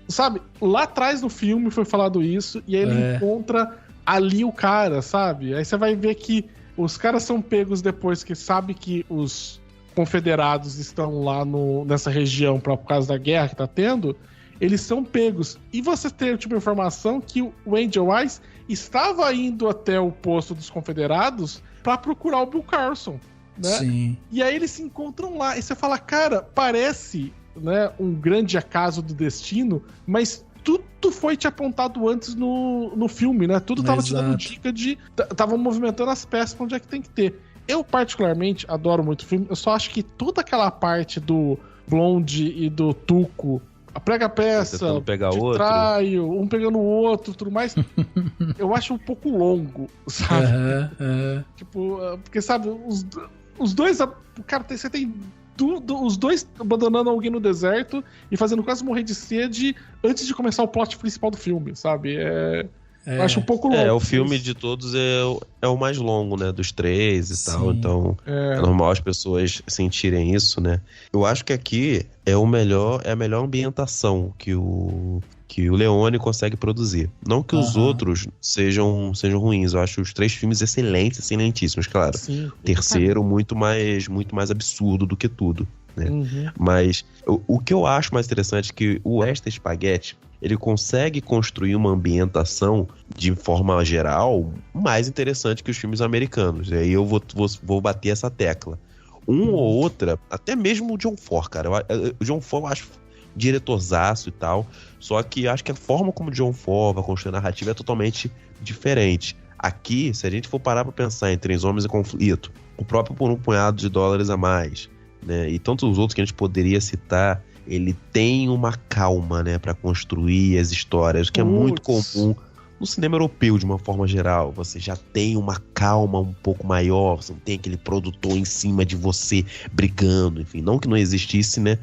sabe, lá atrás no filme foi falado isso, e aí ele encontra ali o cara, sabe? Aí você vai ver que os caras são pegos depois que sabe que os confederados estão lá nessa região por causa da guerra que tá tendo. Eles são pegos. E você tem, tipo, informação que o Angel Eyes estava indo até o posto dos confederados pra procurar o Bill Carlson, né? Sim. E aí eles se encontram lá. E você fala, cara, parece, né, um grande acaso do destino, mas tudo foi te apontado antes no filme, né? Tudo tava te dando dica de... Tava movimentando as peças pra onde é que tem que ter. Eu, particularmente, adoro muito o filme. Eu só acho que toda aquela parte do Blonde e do Tuco... A prega peça, te traio, um pegando o outro, tudo mais. Eu acho um pouco longo, sabe? Tipo, porque, sabe, os dois... Cara, você tem os dois abandonando alguém no deserto e fazendo quase morrer de sede antes de começar o plot principal do filme, sabe? Eu acho um pouco longo. O filme de todos é o mais longo, né? Dos 3 e tal. Então, é normal as pessoas sentirem isso, né? Eu acho que aqui é a melhor ambientação que o Leone consegue produzir. Não que os outros sejam ruins. Eu acho os 3 filmes excelentíssimos, claro. Sim. O terceiro, muito mais absurdo do que tudo, né? Mas o que eu acho mais interessante é que o Western Spaghetti, ele consegue construir uma ambientação de forma geral mais interessante que os filmes americanos. E aí eu vou bater essa tecla. Ou outra, até mesmo o John Ford, cara. O John Ford eu acho diretorzaço e tal, só que acho que a forma como o John Ford vai construir a narrativa é totalmente diferente. Aqui, se a gente for parar pra pensar em 3 Homens em Conflito, o próprio Por um Punhado de Dólares a Mais, né, e tantos os outros que a gente poderia citar, ele tem uma calma, né, pra construir as histórias, que é muito comum no cinema europeu, de uma forma geral. Você já tem uma calma um pouco maior, você não tem aquele produtor em cima de você brigando, enfim, não que não existisse, né,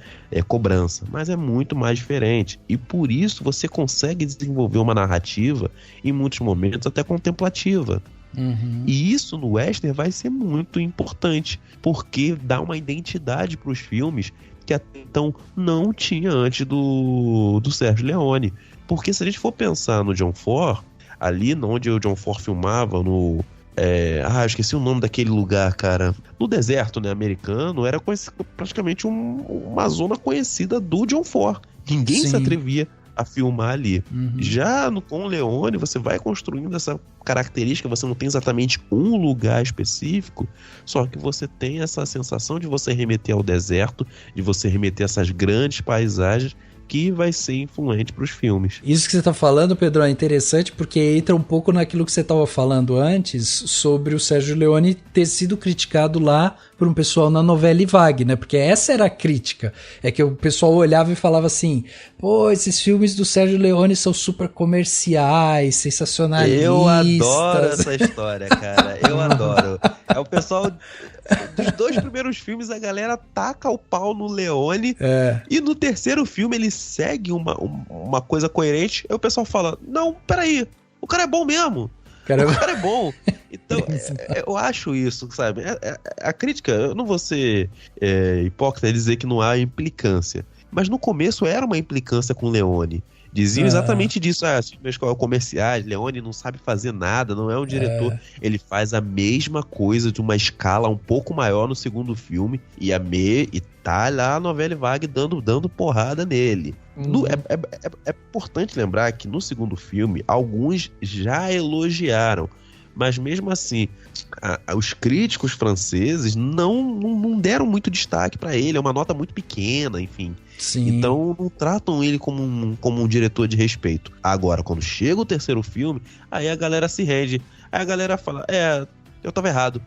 cobrança, mas é muito mais diferente, e por isso você consegue desenvolver uma narrativa, em muitos momentos até contemplativa. E isso no western vai ser muito importante, porque dá uma identidade para os filmes que até então não tinha antes do Sergio Leone. Porque se a gente for pensar no John Ford, ali onde o John Ford filmava, eu esqueci o nome daquele lugar, cara. No deserto, né, americano, era praticamente uma zona conhecida do John Ford. Ninguém se atrevia a filmar ali. Já com o Leone, você vai construindo essa característica, você não tem exatamente um lugar específico, só que você tem essa sensação de você remeter ao deserto, de você remeter a essas grandes paisagens, que vai ser influente para os filmes. Isso que você está falando, Pedro, é interessante porque entra um pouco naquilo que você estava falando antes sobre o Sergio Leone ter sido criticado lá por um pessoal na Novelle Vague, né? Porque essa era a crítica. É que o pessoal olhava e falava assim, pô, esses filmes do Sergio Leone são super comerciais, sensacionalistas. Eu adoro essa história, cara. Eu adoro. É o pessoal... Dos 2 primeiros filmes, a galera taca o pau no Leone. E no terceiro filme ele segue uma coisa coerente. Aí o pessoal fala, não, peraí, o cara é bom mesmo. O cara é bom. Então, eu acho isso, sabe? A crítica, eu não vou ser hipócrita e dizer que não há implicância. Mas no começo era uma implicância com o Leone. Diziam exatamente disso, filmes comerciais, Leone não sabe fazer nada, não é um diretor. Ele faz a mesma coisa de uma escala um pouco maior no segundo filme, e tá lá a Novelle Vague dando porrada nele. É importante lembrar que no segundo filme, alguns já elogiaram, mas mesmo assim, os críticos franceses não deram muito destaque pra ele, é uma nota muito pequena, enfim. Sim. Então não tratam ele como um diretor de respeito. Agora, quando chega o terceiro filme, aí a galera se rende. Aí a galera fala, eu tava errado.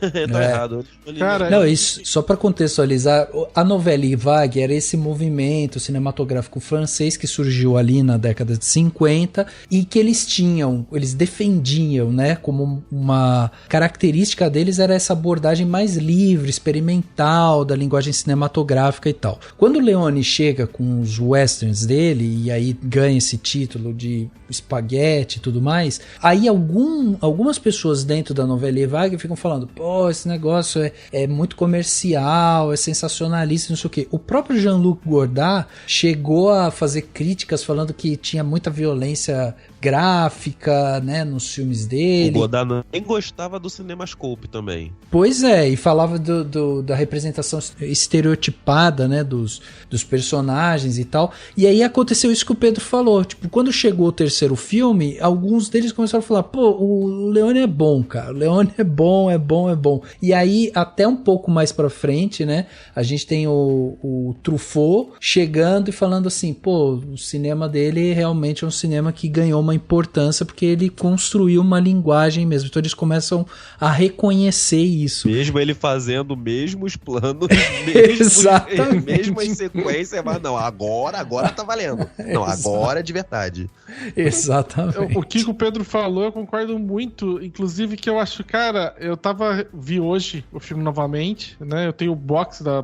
Tá errado. Cara, Não, isso, só para contextualizar, a Nouvelle Vague era esse movimento cinematográfico francês que surgiu ali na década de 50 e que eles defendiam, né, como uma característica deles era essa abordagem mais livre, experimental da linguagem cinematográfica e tal. Quando o Leone chega com os westerns dele e aí ganha esse título de espaguete e tudo mais, aí algumas pessoas dentro da Nouvelle Vague ficam falando, pô, esse negócio é muito comercial, é sensacionalista, não sei o quê. O próprio Jean-Luc Godard chegou a fazer críticas falando que tinha muita violência gráfica, né, nos filmes dele. O Godard nem gostava do CinemaScope também. Pois é, e falava da representação estereotipada, né, dos personagens e tal. E aí aconteceu isso que o Pedro falou. Tipo, quando chegou o terceiro filme, alguns deles começaram a falar, pô, o Leone é bom, cara. O Leone é bom. E aí, até um pouco mais pra frente, né, a gente tem o Truffaut chegando e falando assim, pô, o cinema dele realmente é um cinema que ganhou uma importância porque ele construiu uma linguagem mesmo. Então eles começam a reconhecer isso. Mesmo ele fazendo mesmos planos, mesmas sequências, mas não, agora tá valendo. Não, agora é de verdade. Exatamente. O que o Pedro falou, eu concordo muito. Inclusive que eu acho, cara, vi hoje o filme novamente, né? Eu tenho o box da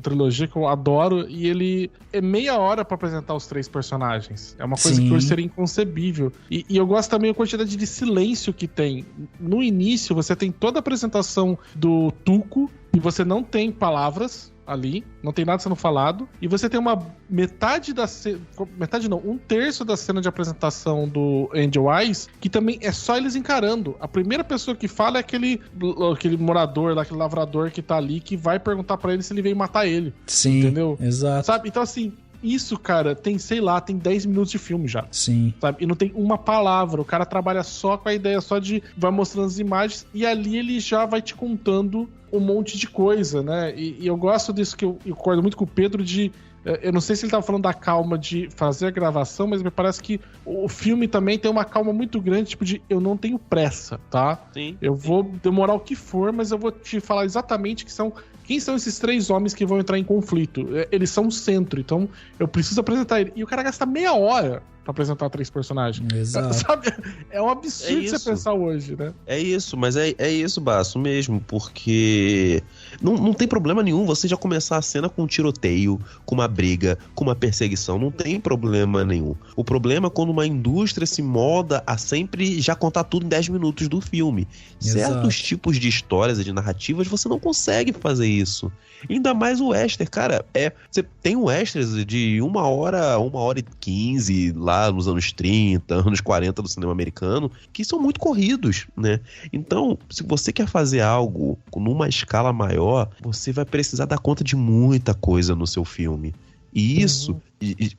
trilogia que eu adoro e ele é meia hora pra apresentar os três personagens. É uma coisa que hoje seria inconcebível. E eu gosto também da quantidade de silêncio que tem. No início, você tem toda a apresentação do Tuco e você não tem palavras ali, não tem nada sendo falado, e você tem uma um terço da cena de apresentação do Angel Eyes, que também é só eles encarando. A primeira pessoa que fala é aquele morador, aquele lavrador que tá ali, que vai perguntar pra ele se ele veio matar ele. Sim, entendeu? Exato. Sabe? Então assim, isso, cara, tem 10 minutos de filme já. Sim. Sabe? E não tem uma palavra. O cara trabalha só com a ideia, vai mostrando as imagens e ali ele já vai te contando um monte de coisa, né? E eu gosto disso, que eu concordo muito com o Pedro eu não sei se ele tava falando da calma de fazer a gravação, mas me parece que o filme também tem uma calma muito grande, tipo eu não tenho pressa, tá? Sim. Eu vou demorar o que for, mas eu vou te falar exatamente quem são esses três homens que vão entrar em conflito. Eles são o centro, então eu preciso apresentar ele. E o cara gasta meia hora pra apresentar três personagens. Exato. Sabe? É um absurdo você pensar hoje, né? É isso, mas é isso, Basso, mesmo, porque não tem problema nenhum você já começar a cena com um tiroteio, com uma briga, com uma perseguição, não tem problema nenhum. O problema é quando uma indústria se molda a sempre já contar tudo em 10 minutos do filme. Exato. Certos tipos de histórias e de narrativas você não consegue fazer isso. Ainda mais o western, cara, você tem westerns de 1 hora, 1h15 lá nos anos 30, anos 40 do cinema americano, que são muito corridos, né? Então, se você quer fazer algo numa escala maior, você vai precisar dar conta de muita coisa no seu filme. E isso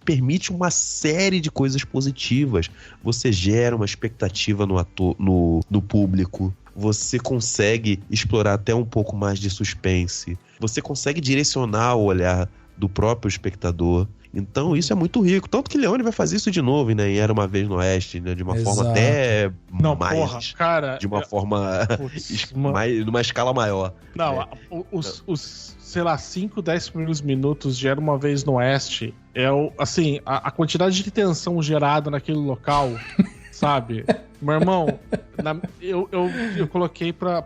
permite uma série de coisas positivas. Você gera uma expectativa no público. Você consegue explorar até um pouco mais de suspense. Você consegue direcionar o olhar do próprio espectador. Então isso é muito rico. Tanto que Leone vai fazer isso de novo, né? E Era Uma Vez no Oeste, né? De uma forma até numa escala maior. Não, os sei lá, 5, 10 primeiros minutos de Era Uma Vez no Oeste assim, a quantidade de tensão gerada naquele local, sabe? Meu irmão, eu coloquei pra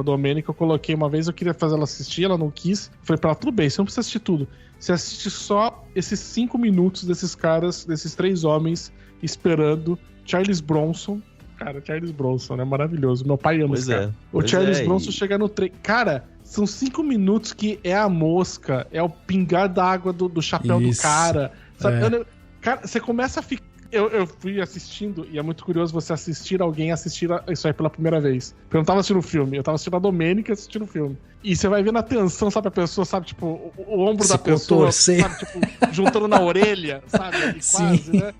Domênica, eu coloquei uma vez, eu queria fazer ela assistir, ela não quis. Falei pra ela, tudo bem, você não precisa assistir tudo. Você assiste só esses 5 minutos desses caras, desses 3 homens esperando Charles Bronson. Cara, Charles Bronson, né? Maravilhoso. Meu pai ama esse cara. O Charles Bronson chegar no trem. Cara, são 5 minutos que é a mosca, é o pingar d'água do chapéu do cara. Sabe? Cara, você começa a ficar. Eu fui assistindo, e é muito curioso você assistir alguém assistir isso aí pela primeira vez. Porque eu não tava assistindo o filme, eu tava assistindo a Domênica assistindo o filme. E você vai vendo a tensão, sabe? A pessoa, sabe, tipo, o ombro da pessoa, sabe, tipo, juntando na orelha, sabe? Quase, né?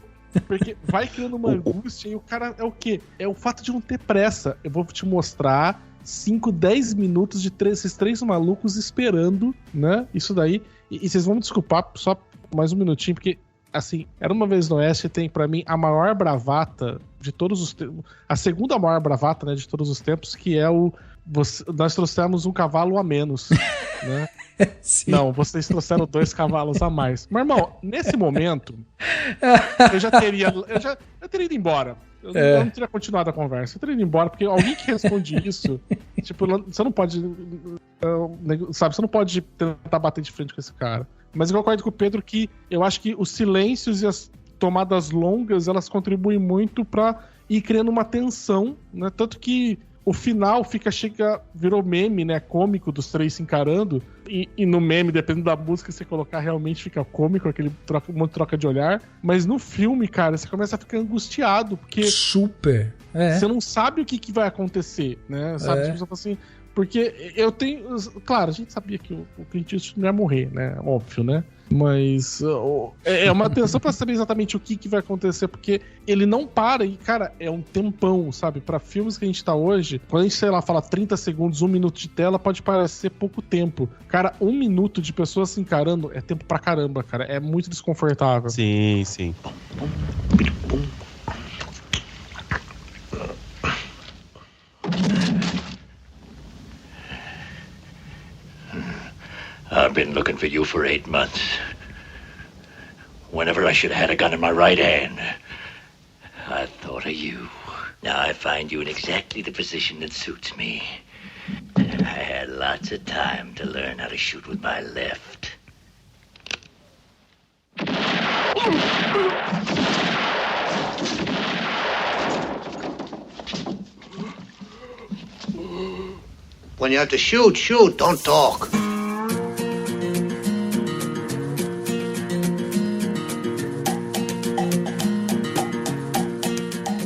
Porque vai criando uma angústia e o cara é o quê? É o fato de não ter pressa. Eu vou te mostrar 5, 10 minutos de esses 3 malucos esperando, né? Isso daí. E vocês vão me desculpar só mais um minutinho, porque assim, Era Uma Vez no Oeste tem pra mim a maior bravata de todos os tempos, a segunda maior bravata, né, de todos os tempos, que é o nós trouxemos um cavalo a menos, né? Sim. Não, vocês trouxeram 2 cavalos a mais. Mas, irmão, nesse momento, eu teria ido embora. Eu não teria continuado a conversa. Eu teria ido embora, porque alguém que responde isso, tipo, você não pode, sabe, você não pode tentar bater de frente com esse cara. Mas eu concordo com o Pedro que eu acho que os silêncios e as tomadas longas, elas contribuem muito pra ir criando uma tensão, né? Tanto que o final virou meme, né? Cômico dos 3 se encarando. E no meme, dependendo da música que você colocar, realmente fica cômico, aquele troca de olhar. Mas no filme, cara, você começa a ficar angustiado, porque... Super. Você não sabe o que vai acontecer, né? Sabe? Você fala assim... Porque eu tenho... Claro, a gente sabia que o Clint Eastwood não ia morrer, né? Óbvio, né? Mas é uma tensão pra saber exatamente o que vai acontecer, porque ele não para e, cara, é um tempão, sabe? Pra filmes que a gente tá hoje, quando a gente, sei lá, fala 30 segundos, 1 minuto de tela, pode parecer pouco tempo. Cara, 1 minuto de pessoas se encarando é tempo pra caramba, cara. É muito desconfortável. Sim, sim. I've been looking for you for 8 months. Whenever I should have had a gun in my right hand, I thought of you. Now I find you in exactly the position that suits me. I had lots of time to learn how to shoot with my left. When you have to shoot, shoot, don't talk.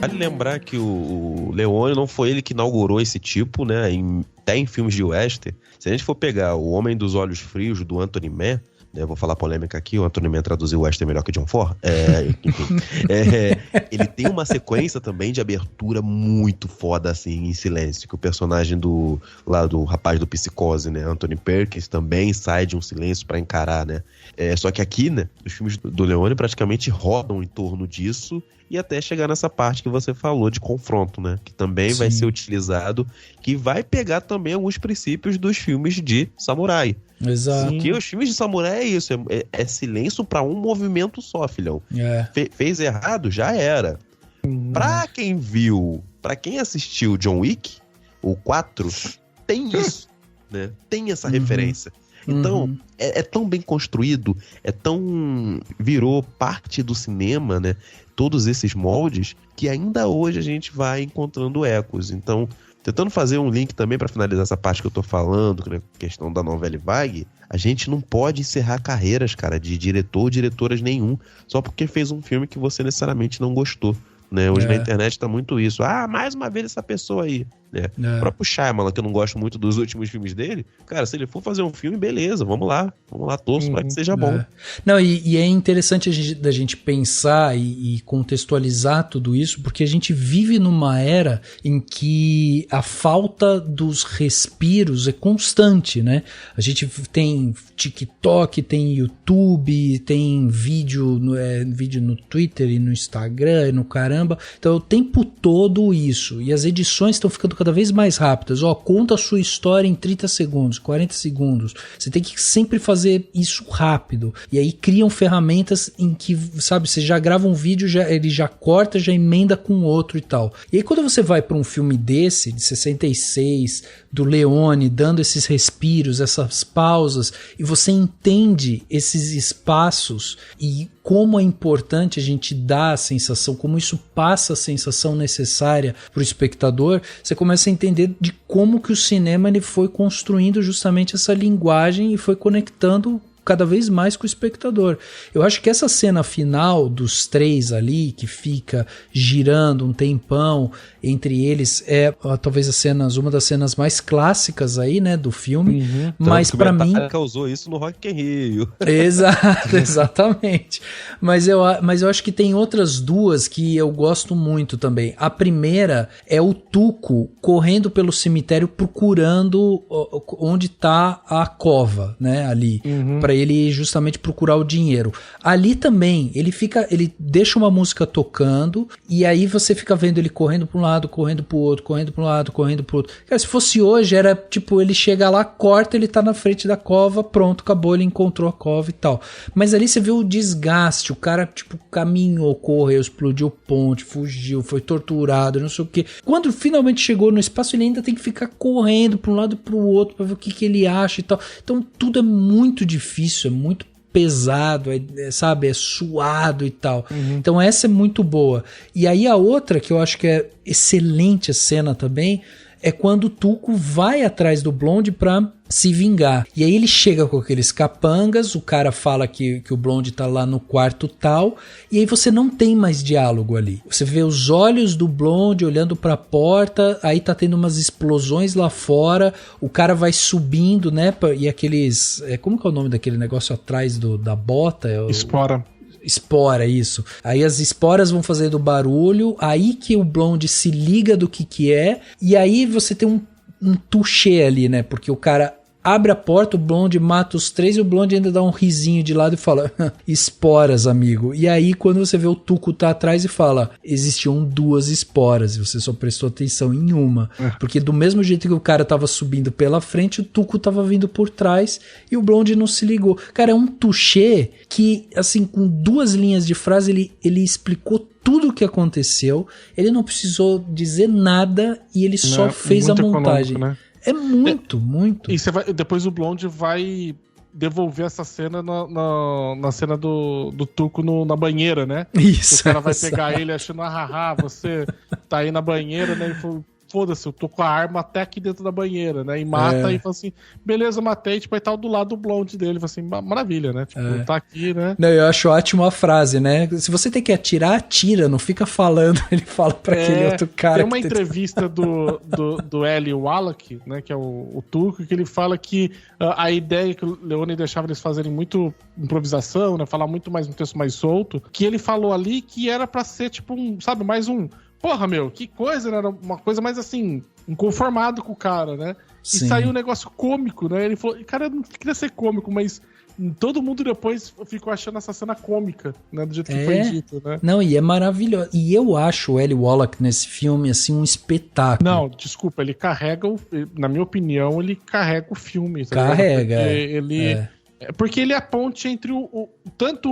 Vale lembrar que o Leone não foi ele que inaugurou esse tipo, né? Até em filmes de western. Se a gente for pegar O Homem dos Olhos Frios, do Anthony Mann, né, eu vou falar polêmica aqui, o Anthony Mann traduziu o western melhor que John Ford. Enfim, ele tem uma sequência também de abertura muito foda, assim, em silêncio, que o personagem do rapaz do Psicose, né, Anthony Perkins, também sai de um silêncio pra encarar, né. Só que aqui, né, os filmes do Leone praticamente rodam em torno disso, e até chegar nessa parte que você falou de confronto, né? Que também vai ser utilizado, que vai pegar também alguns princípios dos filmes de samurai. Exato. Porque os filmes de samurai é isso, é silêncio pra um movimento só, filhão. Fez errado, já era. Pra quem viu, pra quem assistiu John Wick, o 4, tem isso, né? Tem essa referência. Então, é tão bem construído, virou parte do cinema, né? Todos esses moldes, que ainda hoje a gente vai encontrando ecos. Então, tentando fazer um link também para finalizar essa parte que eu tô falando, né, questão da novela Vague, a gente não pode encerrar carreiras, cara, de diretor ou diretoras nenhum, só porque fez um filme que você necessariamente não gostou. Né? Hoje na internet tá muito isso. Mais uma vez essa pessoa aí. Né? O próprio Shyamalan, que eu não gosto muito dos últimos filmes dele, cara, se ele for fazer um filme, beleza, vamos lá, torço pra que seja bom. Não, e é interessante da gente pensar e contextualizar tudo isso, porque a gente vive numa era em que a falta dos respiros é constante, né? A gente tem TikTok, tem YouTube, tem vídeo no Twitter e no Instagram e no caramba. Então, o tempo todo isso. E as edições estão ficando cada vez mais rápidas. Conta a sua história em 30 segundos, 40 segundos. Você tem que sempre fazer isso rápido. E aí criam ferramentas em que, sabe, você já grava um vídeo, ele já corta, já emenda com outro e tal. E aí quando você vai para um filme desse, de 66, do Leone, dando esses respiros, essas pausas, e você entende esses espaços e como é importante a gente dar a sensação, como isso passa a sensação necessária para o espectador, você começa a entender de como que o cinema ele foi construindo justamente essa linguagem e foi conectando cada vez mais com o espectador. Eu acho que essa cena final dos 3 ali, que fica girando um tempão entre eles, talvez uma das cenas mais clássicas aí, né, do filme, mas para mim... causou isso no Rock in Rio. Exato, exatamente. Mas eu acho que tem outras duas que eu gosto muito também. A primeira é o Tuco correndo pelo cemitério procurando onde tá a cova, né, ali, para pra ele justamente procurar o dinheiro. Ali também, ele deixa uma música tocando, e aí você fica vendo ele correndo pra um lado, correndo pro outro, correndo pra um lado, correndo pro outro. Cara, se fosse hoje, era tipo, ele chega lá, corta, ele tá na frente da cova, pronto, acabou, ele encontrou a cova e tal. Mas ali você vê o desgaste, o cara, tipo, caminhou, correu, explodiu ponte, fugiu, foi torturado, não sei o quê. Quando finalmente chegou no espaço, ele ainda tem que ficar correndo pra um lado e pro outro pra ver o que ele acha e tal. Então tudo é muito difícil, é muito pesado, sabe, é suado e tal. Então essa é muito boa. E aí a outra que eu acho que é excelente a cena também é quando o Tuco vai atrás do Blonde pra se vingar. E aí ele chega com aqueles capangas, o cara fala que o Blonde tá lá no quarto tal, e aí você não tem mais diálogo ali. Você vê os olhos do Blonde olhando pra porta, aí tá tendo umas explosões lá fora, o cara vai subindo, né, e aqueles... como que é o nome daquele negócio atrás da bota? Espora, isso. Aí as esporas vão fazendo barulho, aí que o Blonde se liga do que é, e aí você tem um touché ali, né? Porque o cara abre a porta, o Blonde mata os três e o Blonde ainda dá um risinho de lado e fala, esporas, amigo. E aí quando você vê o Tuco tá atrás e fala, existiam 2 esporas e você só prestou atenção em uma. Porque do mesmo jeito que o cara tava subindo pela frente, o Tuco tava vindo por trás e o Blonde não se ligou. Cara, é um touché que, assim, com 2 linhas de frase, ele explicou tudo o que aconteceu, ele não precisou dizer nada e ele só fez a montagem. Né? É muito. E depois o Blonde vai devolver essa cena na cena do Tuco na banheira, né? Isso. O cara vai pegar ele achando, você tá aí na banheira, né? E falou, foda-se, eu tô com a arma até aqui dentro da banheira, né? E mata e fala assim, beleza, matei, tipo, aí tá do lado do Blonde dele, fala assim, maravilha, né? Tipo, tá aqui, né? Não, eu acho ótima a frase, né? Se você tem que atirar, atira, não fica falando, ele fala pra aquele outro cara. Tem uma entrevista do Eli Wallach, né, que é o Tuco, que ele fala que a ideia que o Leone deixava eles fazerem muito improvisação, né? Falar muito mais um texto mais solto, que ele falou ali que era pra ser, tipo, mais um... Porra, meu, que coisa, né? Era uma coisa mais assim, inconformado com o cara, né? Sim. E saiu um negócio cômico, né? Ele falou, cara, eu não queria ser cômico, mas todo mundo depois ficou achando essa cena cômica, né? Do jeito que foi dito, né? Não, e é maravilhoso. E eu acho o Eli Wallach nesse filme, assim, um espetáculo. Não, desculpa, ele carrega, na minha opinião, ele carrega o filme. Tá carrega, Porque ele é a ponte entre tanto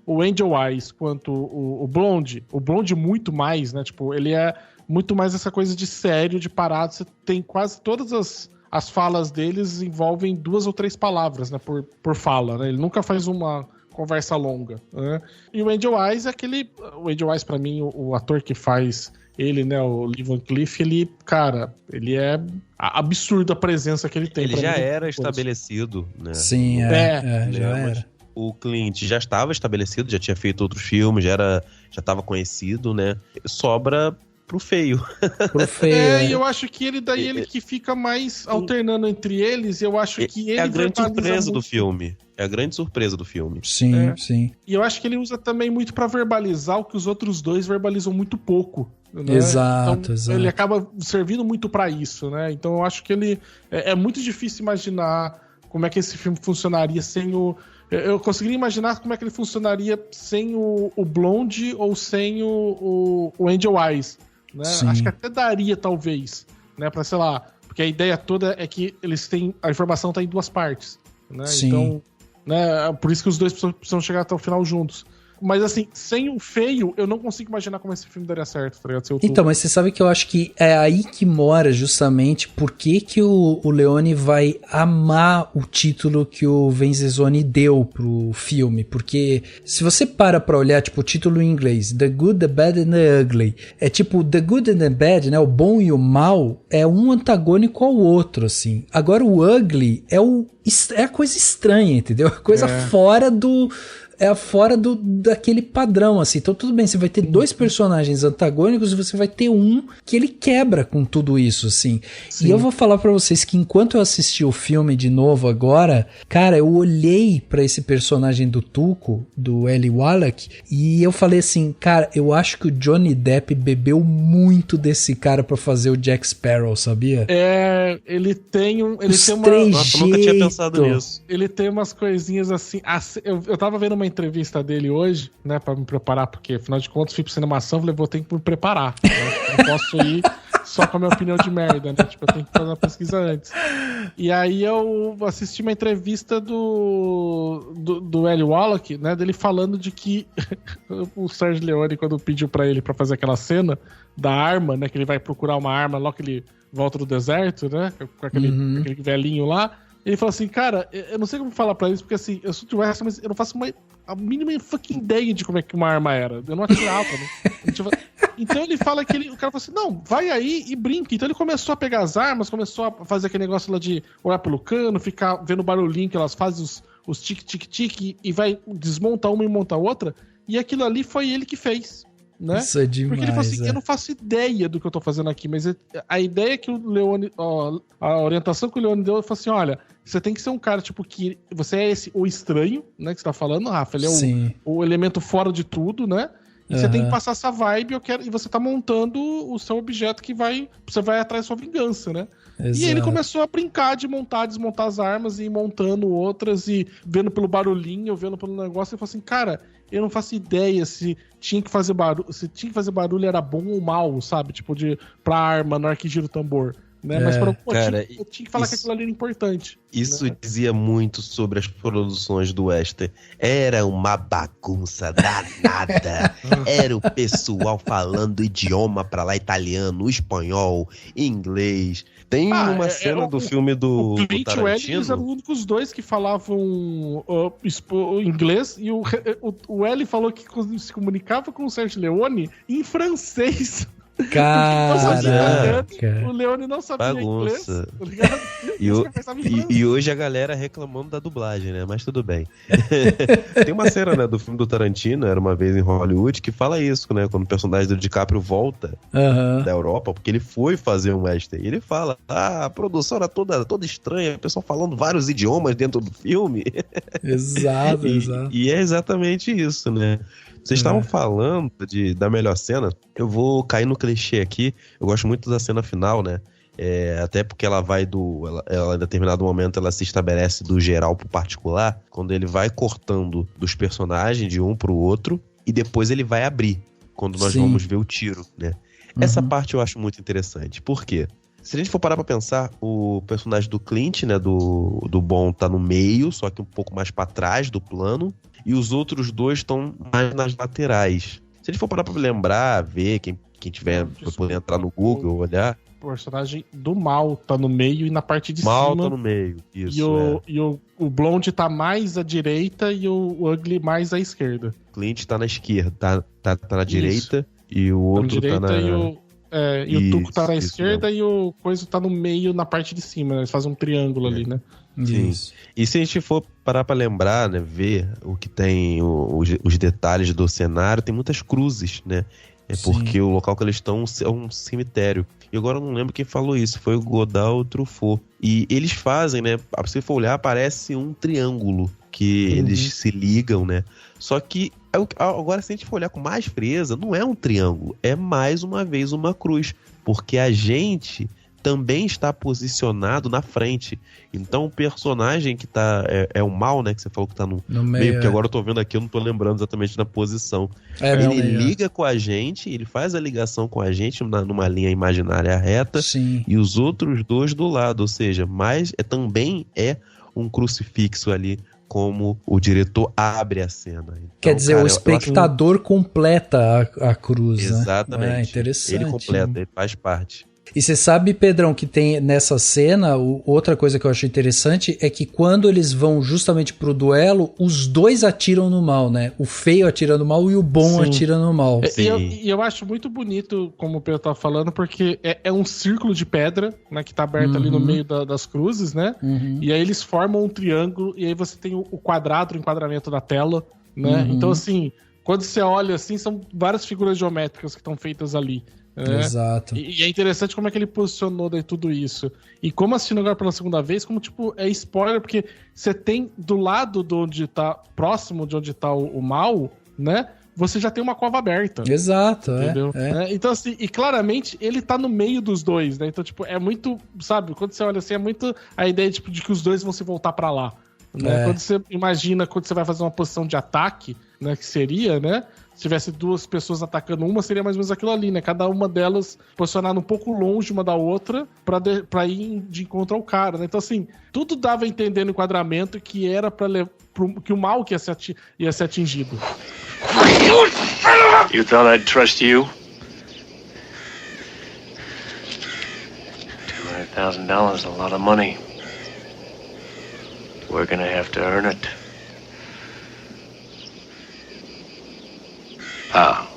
o Angel Eyes quanto o Blonde. O Blonde muito mais, né? Tipo, ele é muito mais essa coisa de sério, de parado. Você tem quase todas as falas deles envolvem 2 ou 3 palavras, né? Por fala, né? Ele nunca faz uma conversa longa, né? E o Angel Eyes é aquele... O Angel Eyes, pra mim, o ator que faz... Ele, né, o Lee Van Cleef, ele, cara, ele é absurdo a presença que ele tem. Ele já era estabelecido, né? Sim, já era. O Clint já estava estabelecido, já tinha feito outros filmes, já estava conhecido, né? Sobra pro feio. E eu acho que ele que fica mais alternando entre eles, eu acho que ele... É a grande surpresa do filme. É a grande surpresa do filme. Sim, sim. E eu acho que ele usa também muito pra verbalizar o que os outros 2 verbalizam muito pouco. Né? Exato, então, exato. Ele acaba servindo muito pra isso, né? Então eu acho que ele... É muito difícil imaginar como é que esse filme funcionaria sem o... Eu conseguiria imaginar como é que ele funcionaria sem o Blonde ou sem o Angel Eyes. Né? Acho que até daria, talvez, né? Pra, sei lá... Porque a ideia toda é que eles têm... A informação tá em 2 partes. Né? Sim. Então... Né? Por isso que os 2 precisam chegar até o final juntos. Mas assim, sem o feio, eu não consigo imaginar como esse filme daria certo, tá ligado? Então, mas você sabe que eu acho que é aí que mora justamente por que o Leone vai amar o título que o Venzesoni deu pro filme. Porque se você pra olhar, tipo, o título em inglês, The Good, The Bad and The Ugly, é tipo, The Good and The Bad, né? O bom e o mal é um antagônico ao outro, assim. Agora o Ugly é a coisa estranha, entendeu? A coisa fora do... é fora daquele padrão, assim. Então tudo bem, você vai ter 2 personagens antagônicos e você vai ter um que ele quebra com tudo isso, assim. Sim. E eu vou falar pra vocês que enquanto eu assisti o filme de novo agora, cara, eu olhei pra esse personagem do Tuco, do Eli Wallach, e eu falei assim, cara, eu acho que o Johnny Depp bebeu muito desse cara pra fazer o Jack Sparrow, sabia? Ele tem um... Nossa, eu nunca tinha pensado nisso. Ele tem umas coisinhas assim... Eu tava vendo uma entrevista dele hoje, né, pra me preparar, porque afinal de contas fui pro Cinemação, falei, vou ter que me preparar, né? Não posso ir só com a minha opinião de merda, né? Tipo, eu tenho que fazer uma pesquisa antes. E aí eu assisti uma entrevista do Eli Wallach, né, dele falando de que o Sergio Leone, quando pediu pra ele pra fazer aquela cena da arma, né, que ele vai procurar uma arma logo que ele volta do deserto, né, com aquele velhinho lá, ele falou assim, cara, eu não sei como falar pra eles, porque assim, eu sou de West, mas eu não faço a mínima fucking ideia de como é que uma arma era. Eu não atirava, né? Então ele fala que o cara falou assim, não, vai aí e brinca. Então ele começou a pegar as armas, começou a fazer aquele negócio lá de olhar pelo cano, ficar vendo o barulhinho que elas fazem, os tic-tic-tic, e vai desmontar uma e monta a outra. E aquilo ali foi ele que fez. Né? Isso é demais. Porque ele falou assim, eu não faço ideia do que eu tô fazendo aqui, mas a ideia que o Leone, a orientação que o Leone deu, ele falou assim, olha, você tem que ser um cara, tipo, que você é o estranho, né, que você tá falando, Rafa, ele é o elemento fora de tudo, né? E você tem que passar essa vibe, e você tá montando o seu objeto que você vai atrás da sua vingança, né? Exato. E ele começou a brincar de desmontar as armas e ir montando outras e vendo pelo barulhinho, vendo pelo negócio, e falou assim, cara, eu não faço ideia se tinha que fazer barulho era bom ou mal, sabe? Tipo, pra arma, na hora que gira o tambor. Né? Mas eu tinha que falar que aquilo ali era importante. Isso, né? Dizia muito sobre as produções do Western. Era uma bagunça danada. Era o pessoal falando idioma pra lá, italiano, espanhol, inglês. Tem uma cena do filme do Clint Tarantino. E o Eli, eles eram os únicos dois que falavam inglês, e o Eli falou que se comunicava com o Sergio Leone em francês. Caraca. O Leone não sabia inglês, tá ligado? E hoje a galera reclamando da dublagem, né? Mas tudo bem. Tem uma cena, né, do filme do Tarantino, Era Uma Vez em Hollywood, que fala isso, né? Quando o personagem do DiCaprio volta da Europa, porque ele foi fazer um western. E ele fala, a produção era toda estranha, o pessoal falando vários idiomas dentro do filme. Exato, exato. E é exatamente isso, né? Vocês estavam falando da melhor cena. Eu vou cair no clichê aqui. Eu gosto muito da cena final, né? Até porque ela vai ela, em determinado momento, ela se estabelece do geral pro particular. Quando ele vai cortando dos personagens de um pro outro. E depois ele vai abrir. Quando nós vamos ver o tiro, né? Essa parte eu acho muito interessante. Por quê? Se a gente for parar pra pensar, o personagem do Clint, né, do Bond, tá no meio, só que um pouco mais pra trás do plano, e os outros dois estão mais nas laterais. Se a gente for parar pra lembrar, ver, quem tiver pra poder entrar no Google, olhar... O personagem do mal tá no meio e na parte de mal cima. Mal tá no meio, isso, E o Blonde tá mais à direita e o Ugly mais à esquerda. Clint tá na esquerda, tá na direita, e o outro tá na... E o Tuco tá na esquerda e o Coisa tá no meio, na parte de cima, né? Eles fazem um triângulo ali, né? Sim. Isso. E se a gente for parar pra lembrar, né? Ver o que tem, os detalhes do cenário, tem muitas cruzes, né? Porque o local que eles estão é um cemitério. E agora eu não lembro quem falou isso, foi o Godard ou o Truffaut. E eles fazem, né? Se você for olhar, parece um triângulo que eles se ligam, né? Só que agora, se a gente for olhar com mais frieza, não é um triângulo, é mais uma vez uma cruz, porque a gente também está posicionado na frente. Então o personagem que tá é o mal, né, que você falou que tá no meio, porque agora eu tô vendo aqui, eu não tô lembrando exatamente da posição. Ele liga com a gente, ele faz a ligação com a gente numa linha imaginária reta. Sim. E os outros dois do lado, ou seja, também é um crucifixo ali, como o diretor abre a cena. Então, quer dizer, cara, o espectador completa a cruz, exatamente. né? Interessante. Ele completa, ele faz parte. E você sabe, Pedrão, que tem nessa cena, outra coisa que eu acho interessante é que quando eles vão justamente pro duelo, os dois atiram no mal, né? O feio atira no mal e o bom atira no mal. E eu acho muito bonito, como o Pedro tá falando, porque é um círculo de pedra, né, que tá aberto ali no meio das cruzes, né? E aí eles formam um triângulo e aí você tem o quadrado, o enquadramento da tela, né? Então, assim, quando você olha assim, são várias figuras geométricas que estão feitas ali. Né? Exato. E é interessante como é que ele posicionou daí tudo isso. E como assistindo agora pela segunda vez, como, tipo, é spoiler, porque você tem do lado de onde tá, próximo de onde tá o mal, né? Você já tem uma cova aberta. Exato, entendeu? Então, assim, e claramente ele tá no meio dos dois, né? Então, tipo, é muito, sabe, quando você olha assim, é muito a ideia, tipo, de que os dois vão se voltar pra lá. Né? Quando você imagina, quando você vai fazer uma posição de ataque, né, que seria, né? Se tivesse duas pessoas atacando uma, seria mais ou menos aquilo ali, né? Cada uma delas posicionada um pouco longe uma da outra pra ir de encontro ao cara, né? Então, assim, tudo dava a entender no enquadramento que era que o mal que ia ser atingido. You thought I'd trust you? $200,000 is a lot of money. We're gonna have to earn it. How?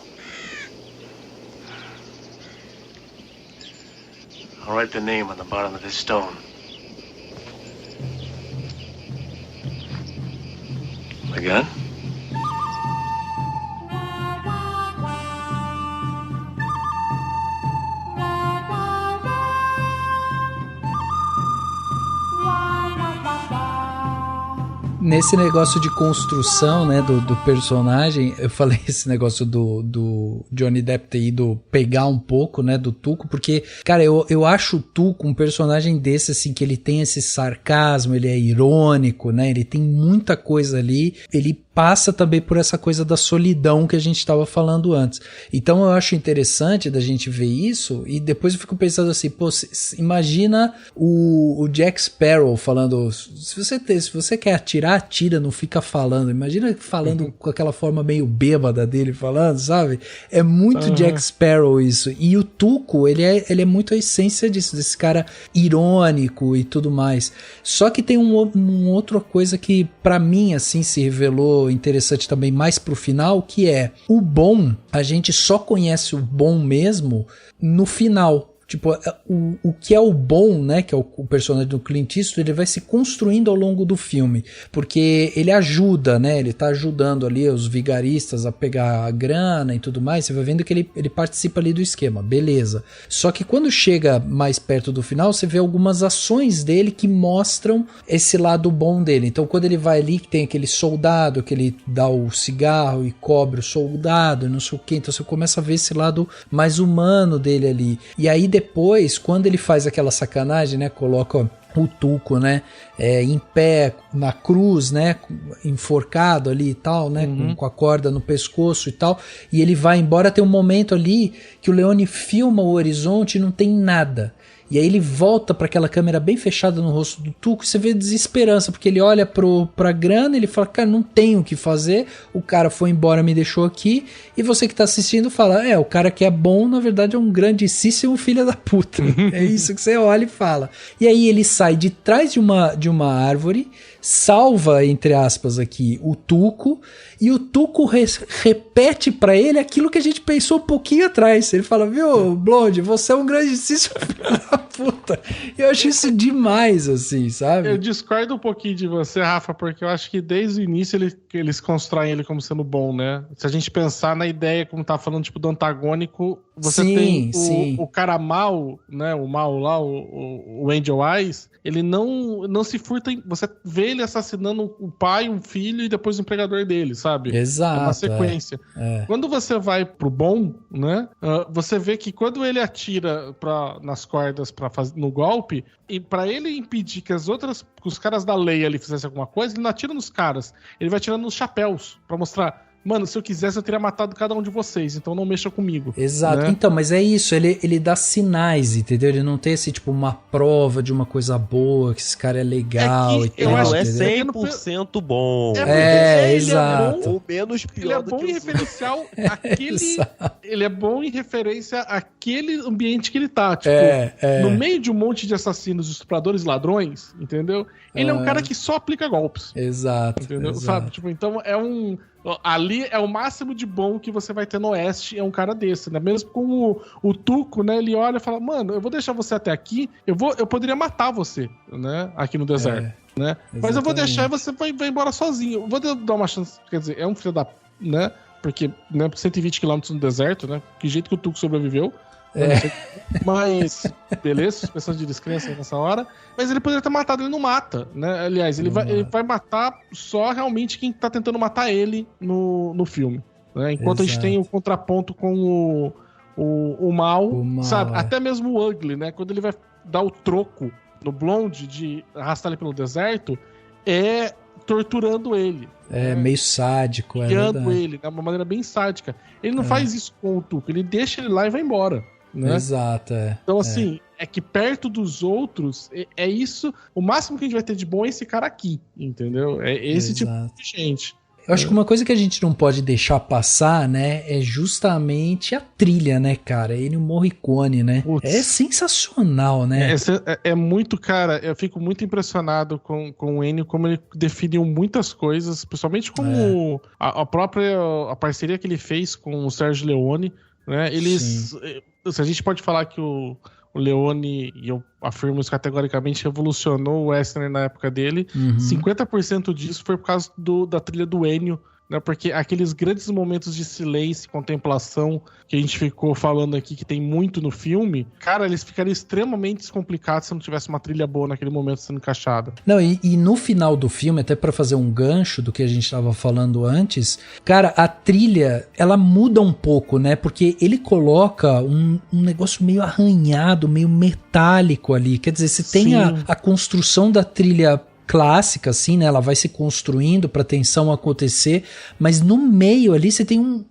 I'll write the name on the bottom of this stone. My gun? Nesse negócio de construção, né, do personagem, eu falei esse negócio do Johnny Depp ter ido pegar um pouco, né, do Tuco, porque, cara, eu acho o Tuco um personagem desse, assim, que ele tem esse sarcasmo, ele é irônico, né, ele tem muita coisa ali, ele passa também por essa coisa da solidão que a gente estava falando antes. Então eu acho interessante da gente ver isso, e depois eu fico pensando assim, pô, imagina o Jack Sparrow falando, se você quer atirar, atira, não fica falando. Imagina falando com aquela forma meio bêbada dele falando, sabe? É muito Jack Sparrow isso. E o Tuco, ele é muito a essência disso, desse cara irônico e tudo mais. Só que tem uma outra coisa que pra mim, assim, se revelou interessante também mais pro final, que é o bom, a gente só conhece o bom mesmo no final. Tipo, o que é o bom, né, que é o personagem do Clint Eastwood, ele vai se construindo ao longo do filme, porque ele ajuda, né, ele tá ajudando ali os vigaristas a pegar a grana e tudo mais, você vai vendo que ele participa ali do esquema, beleza. Só que quando chega mais perto do final, você vê algumas ações dele que mostram esse lado bom dele. Então quando ele vai ali, que tem aquele soldado, que ele dá o cigarro e cobre o soldado, não sei o que, então você começa a ver esse lado mais humano dele ali. E aí depois, quando ele faz aquela sacanagem, né, coloca o Tuco, né, em pé, na cruz, né, enforcado ali e tal, né, com a corda no pescoço e tal, e ele vai embora, tem um momento ali que o Leone filma o horizonte e não tem nada. E aí ele volta para aquela câmera bem fechada no rosto do Tuco e você vê desesperança, porque ele olha pra grana e ele fala, cara, não tenho o que fazer, o cara foi embora, me deixou aqui, e você que tá assistindo fala, o cara que é bom, na verdade é um grandíssimo filho da puta. É isso que você olha e fala. E aí ele sai de trás de uma árvore, salva, entre aspas aqui, o Tuco, e o Tuco repete pra ele aquilo que a gente pensou um pouquinho atrás. Ele fala, viu, Blonde, você é um grandíssimo filho da puta. Eu acho isso demais, assim, sabe? Eu discordo um pouquinho de você, Rafa, porque eu acho que desde o início eles constroem ele como sendo bom, né? Se a gente pensar na ideia, como tá falando, tipo, do antagônico, você tem o cara mal, né? O mal lá, o Angel Eyes, ele não se furta. Você vê ele assassinando um pai, um filho e depois o empregador dele, sabe? Exato. É uma sequência. Quando você vai pro bom, né? Você vê que quando ele atira nas cordas no golpe, e pra ele impedir que os caras da lei ali fizessem alguma coisa, ele não atira nos caras. Ele vai atirando nos chapéus pra mostrar. Mano, se eu quisesse, eu teria matado cada um de vocês, então não mexa comigo. Exato, né? Então, mas é isso, ele dá sinais, entendeu? Ele não tem esse, tipo, uma prova de uma coisa boa, que esse cara é legal e tal. Não é entendeu? 100% bom. Exato. Ou menos pior ele é do bom que em referencial àquele. Ele é bom em referência àquele ambiente que ele tá. Tipo, no meio de um monte de assassinos, estupradores, ladrões, entendeu? Ele é um cara que só aplica golpes. Exato. Entendeu? Exato. Sabe? Tipo, então é um. Ali Ali é o máximo de bom que você vai ter no Oeste, é um cara desse, né? Mesmo com o Tuco, né? Ele olha e fala, mano, eu vou deixar você até aqui, eu poderia matar você, né? Aqui no deserto, né? Mas eu vou deixar e você vai embora sozinho. Eu vou dar uma chance, quer dizer, é um filho da... né? Porque, né, 120 km no deserto, né? Que jeito que o Tuco sobreviveu. Mas, beleza, suspensão de descrença nessa hora. Mas ele poderia ter matado, ele não mata, né? Aliás, ele vai matar só realmente quem tá tentando matar ele no filme, né? Enquanto a gente tem o contraponto com o mal, sabe? Até mesmo o Ugly, né? Quando ele vai dar o troco no Blonde de arrastar ele pelo deserto, é torturando ele. Meio sádico, guiando ele, de uma maneira bem sádica. Ele não faz isso com o Tuco, ele deixa ele lá e vai embora. Né? Exato, Então, assim, é que perto dos outros, é isso. O máximo que a gente vai ter de bom é esse cara aqui, entendeu? É esse tipo de gente. Eu acho que uma coisa que a gente não pode deixar passar, né, é justamente a trilha, né, cara? Ennio Morricone, né? Putz. É sensacional, né? É muito, cara, eu fico muito impressionado com o Ennio, como ele definiu muitas coisas, principalmente como a própria parceria que ele fez com o Sergio Leone, né? Eles... Se a gente pode falar que o Leone, e eu afirmo isso categoricamente, revolucionou o western na época dele, 50% disso foi por causa da trilha do Ennio, né? Porque aqueles grandes momentos de silêncio e contemplação que a gente ficou falando aqui, que tem muito no filme, cara, eles ficariam extremamente descomplicados se não tivesse uma trilha boa naquele momento sendo encaixada. Não, e no final do filme, até pra fazer um gancho do que a gente estava falando antes, cara, a trilha, ela muda um pouco, né? Porque ele coloca um negócio meio arranhado, meio metálico ali. Quer dizer, você tem a construção da trilha clássica, assim, né? Ela vai se construindo pra tensão acontecer, mas no meio ali você tem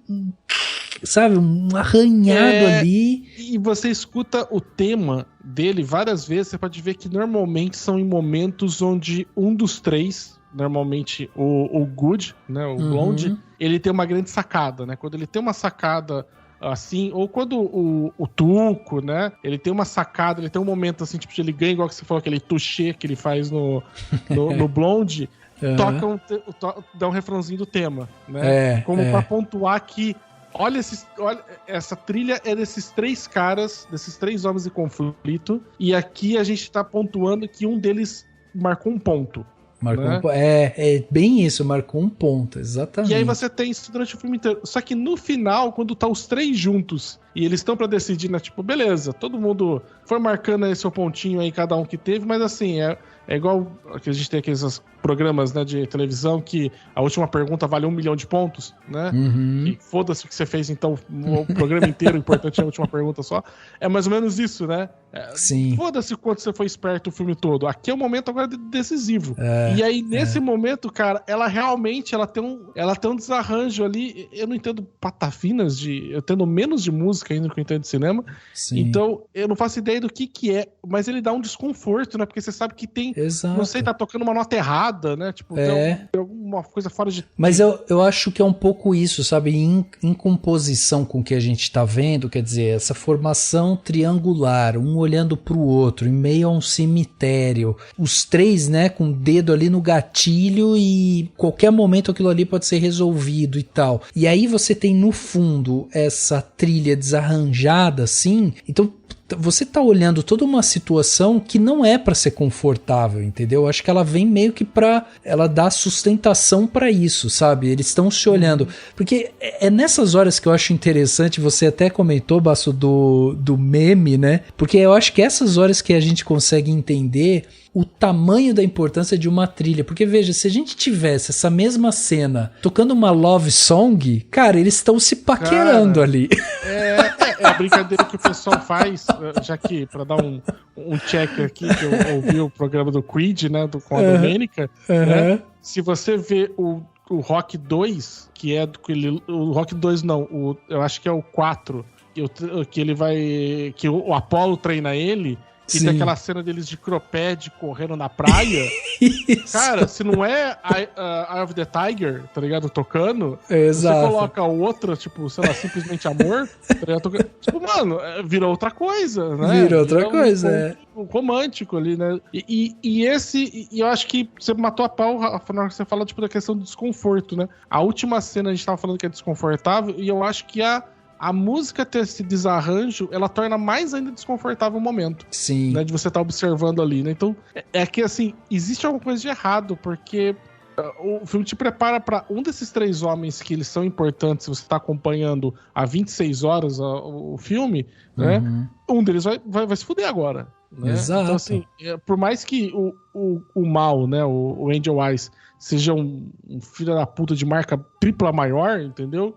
sabe, um arranhado ali. E você escuta o tema dele várias vezes, você pode ver que normalmente são em momentos onde um dos três, normalmente o Good, né, o Blonde, ele tem uma grande sacada, né? Quando ele tem uma sacada assim, ou quando o Tuco, né, ele tem uma sacada, ele tem um momento assim, tipo, ele ganha, igual que você falou, aquele touché que ele faz no Blonde, dá um refrãozinho do tema, né, como pra pontuar que olha, essa trilha é desses três caras, desses três homens em conflito, e aqui a gente tá pontuando que um deles marcou um ponto. Marcou é bem isso, marcou um ponto, exatamente. E aí você tem isso durante o filme inteiro. Só que no final, quando tá os três juntos e eles estão pra decidir, né? Tipo, beleza, todo mundo foi marcando aí seu pontinho aí, cada um que teve, mas assim, é igual que a gente tem aqueles programas, né, de televisão que a última pergunta vale 1 milhão de pontos, né? E foda-se o que você fez, então, o programa inteiro, o importante é a última pergunta só. É mais ou menos isso, né? Sim. Foda-se o quanto você foi esperto o filme todo. Aqui é o momento agora decisivo. E aí, nesse momento, cara, ela realmente tem um desarranjo ali. Eu não entendo patafinas eu entendo menos de música ainda do que eu entendo de cinema. Sim. Então, eu não faço ideia do que é, mas ele dá um desconforto, né? Porque você sabe que tem, não sei, tá tocando uma nota errada, né? Tipo, tem alguma coisa fora de... Mas eu acho que é um pouco isso, sabe? Em composição com o que a gente tá vendo, quer dizer, essa formação triangular, um olhando pro outro, em meio a um cemitério, os três, né, com o dedo ali no gatilho e qualquer momento aquilo ali pode ser resolvido e tal. E aí você tem no fundo essa trilha desarranjada, assim, então você tá olhando toda uma situação que não é pra ser confortável, entendeu? Eu acho que ela vem meio que ela dá sustentação pra isso, sabe? Eles estão se olhando, porque é nessas horas que eu acho interessante, você até comentou, Basso, do meme, né? Porque eu acho que essas horas que a gente consegue entender o tamanho da importância de uma trilha, porque veja, se a gente tivesse essa mesma cena tocando uma love song, cara, eles estão se paquerando ali. É a brincadeira que o pessoal faz, já que, pra dar um check aqui, que eu ouvi o programa do Creed, né, com a Domênica, né, se você vê o Rock 2, que é o Rock 2 não, eu acho que é o 4, que ele vai, que o Apollo treina ele, que tem aquela cena deles de cropede correndo na praia. Isso. Cara, se não é Eye of the Tiger, tá ligado? Tocando, Exato. você coloca outra, tipo, sei lá, simplesmente amor, tá ligado? Tipo, mano, vira outra coisa, né? Vira outra coisa, romântico ali, né? E eu acho que você matou a pau, Rafa, na hora que você fala, tipo, da questão do desconforto, né? A última cena a gente tava falando que é desconfortável, e eu acho que a música ter esse desarranjo, ela torna mais ainda desconfortável o momento. Sim. Né, de você estar observando ali, né? Então, é que, assim, existe alguma coisa de errado, porque o filme te prepara para um desses 3 homens que eles são importantes, se você está acompanhando há 26 horas o filme, né? Um deles vai se fuder agora. Né? Exato. Então, assim, por mais que o mal, né, o Angel Eyes, seja um filho da puta de marca tripla maior, entendeu?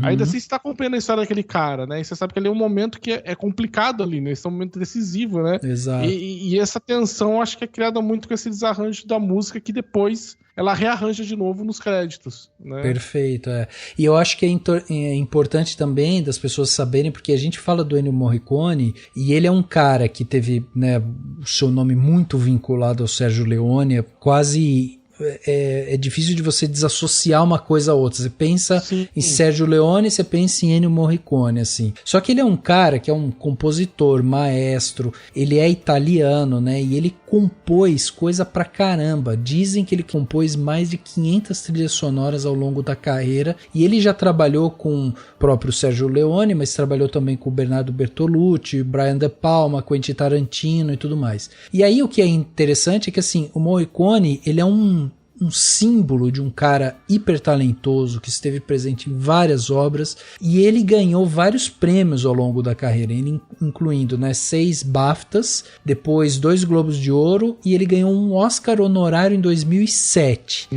Ainda assim você tá acompanhando a história daquele cara, né? E você sabe que ali é um momento que é complicado ali, né? Esse é um momento decisivo, né? Exato. E essa tensão acho que é criada muito com esse desarranjo da música que depois ela rearranja de novo nos créditos, né? Perfeito, E eu acho que é importante também das pessoas saberem, porque a gente fala do Ennio Morricone e ele é um cara que teve, né, o seu nome muito vinculado ao Sérgio Leone, quase... É difícil de você desassociar uma coisa a outra. Você pensa em Sérgio Leone, você pensa em Ennio Morricone, assim. Só que ele é um cara que é um compositor, maestro, ele é italiano, né? E ele compôs coisa pra caramba. Dizem que ele compôs mais de 500 trilhas sonoras ao longo da carreira, e ele já trabalhou com o próprio Sérgio Leone, mas trabalhou também com o Bernardo Bertolucci, Brian De Palma, Quentin Tarantino e tudo mais. E aí o que é interessante é que, assim, o Morricone, ele é um símbolo de um cara hiper talentoso que esteve presente em várias obras, e ele ganhou vários prêmios ao longo da carreira, incluindo, né, 6 BAFTAs, depois 2 Globos de Ouro, e ele ganhou um Oscar honorário em 2007.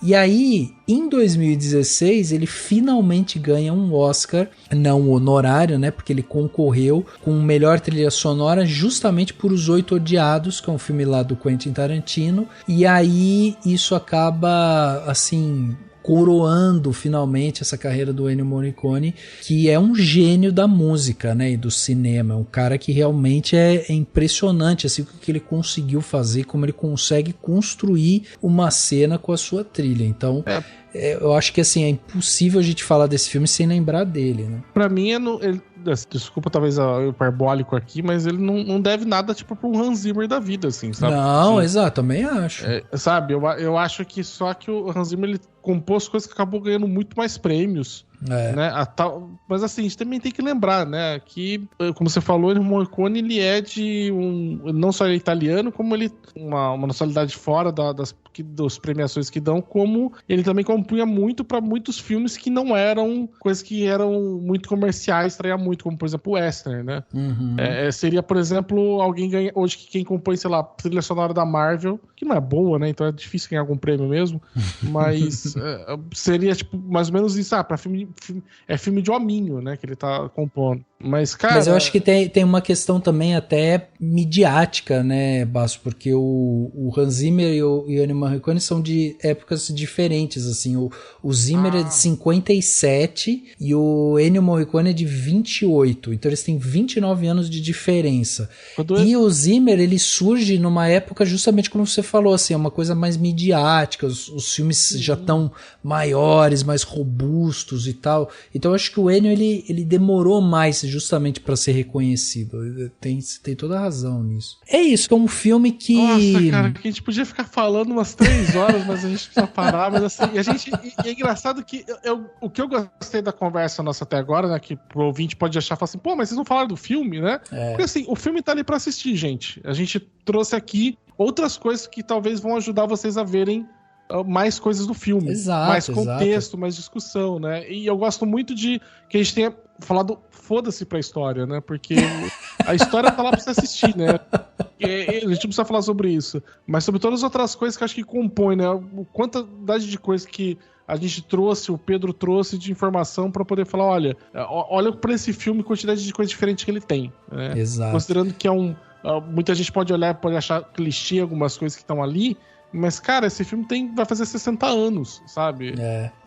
E aí, em 2016, ele finalmente ganha um Oscar, não honorário, né, porque ele concorreu com melhor trilha sonora justamente por Os Oito Odiados, que é um filme lá do Quentin Tarantino, e aí isso acaba, assim, coroando finalmente essa carreira do Ennio Morricone, que é um gênio da música, né, e do cinema, um cara que realmente é impressionante, assim, o que ele conseguiu fazer, como ele consegue construir uma cena com a sua trilha. Então, eu acho que, assim, é impossível a gente falar desse filme sem lembrar dele, né? Pra mim, desculpa talvez o hiperbólico aqui, mas ele não deve nada, tipo, pra um Hans Zimmer da vida, assim, sabe? Não, assim, exato, também acho. Sabe, eu acho que só que o Hans Zimmer, ele compôs coisas que acabou ganhando muito mais prêmios. Né? Mas assim, a gente também tem que lembrar, né, que, como você falou, o Morricone, ele é de não só ele é italiano, como ele uma nacionalidade fora das premiações que dão, como ele também compunha muito para muitos filmes que não eram coisas que eram muito comerciais, traía muito, como por exemplo o western, né? Seria, por exemplo, alguém ganha hoje que quem compõe, sei lá, trilha sonora da Marvel, que não é boa, né, então é difícil ganhar algum prêmio mesmo, mas seria tipo mais ou menos isso, para filme de hominho, né, que ele tá compondo. Mas, cara... Mas eu acho que tem uma questão também até midiática, né, Basso? Porque o Hans Zimmer e o Ennio Morricone são de épocas diferentes, assim. O Zimmer é de 57 e o Ennio Morricone é de 28. Então eles têm 29 anos de diferença. E o Zimmer, ele surge numa época justamente como você falou, assim, é uma coisa mais midiática, os filmes já estão maiores, mais robustos e tal. Então eu acho que o Ennio, ele demorou mais justamente para ser reconhecido. Tem toda a razão nisso. É isso, é um filme que... Nossa, cara, que a gente podia ficar falando umas 3 horas, mas a gente precisa parar, mas assim, e é engraçado que o que eu gostei da conversa nossa até agora, né, que pro ouvinte pode achar, falar assim, pô, mas vocês não falaram do filme, né? Porque assim, o filme tá ali pra assistir, gente. A gente trouxe aqui outras coisas que talvez vão ajudar vocês a verem mais coisas do filme, mais contexto, mais discussão, né? E eu gosto muito de que a gente tenha falado foda-se pra história, né? Porque a história tá lá pra você assistir, né? E a gente não precisa falar sobre isso, mas sobre todas as outras coisas que acho que compõem, né? A quantidade de coisas que a gente trouxe, o Pedro trouxe de informação pra poder falar, olha pra esse filme, quantidade de coisas diferentes que ele tem, né? Exato. Considerando que muita gente pode olhar, pode achar clichê algumas coisas que estão ali, mas, cara, esse filme vai fazer 60 anos, sabe?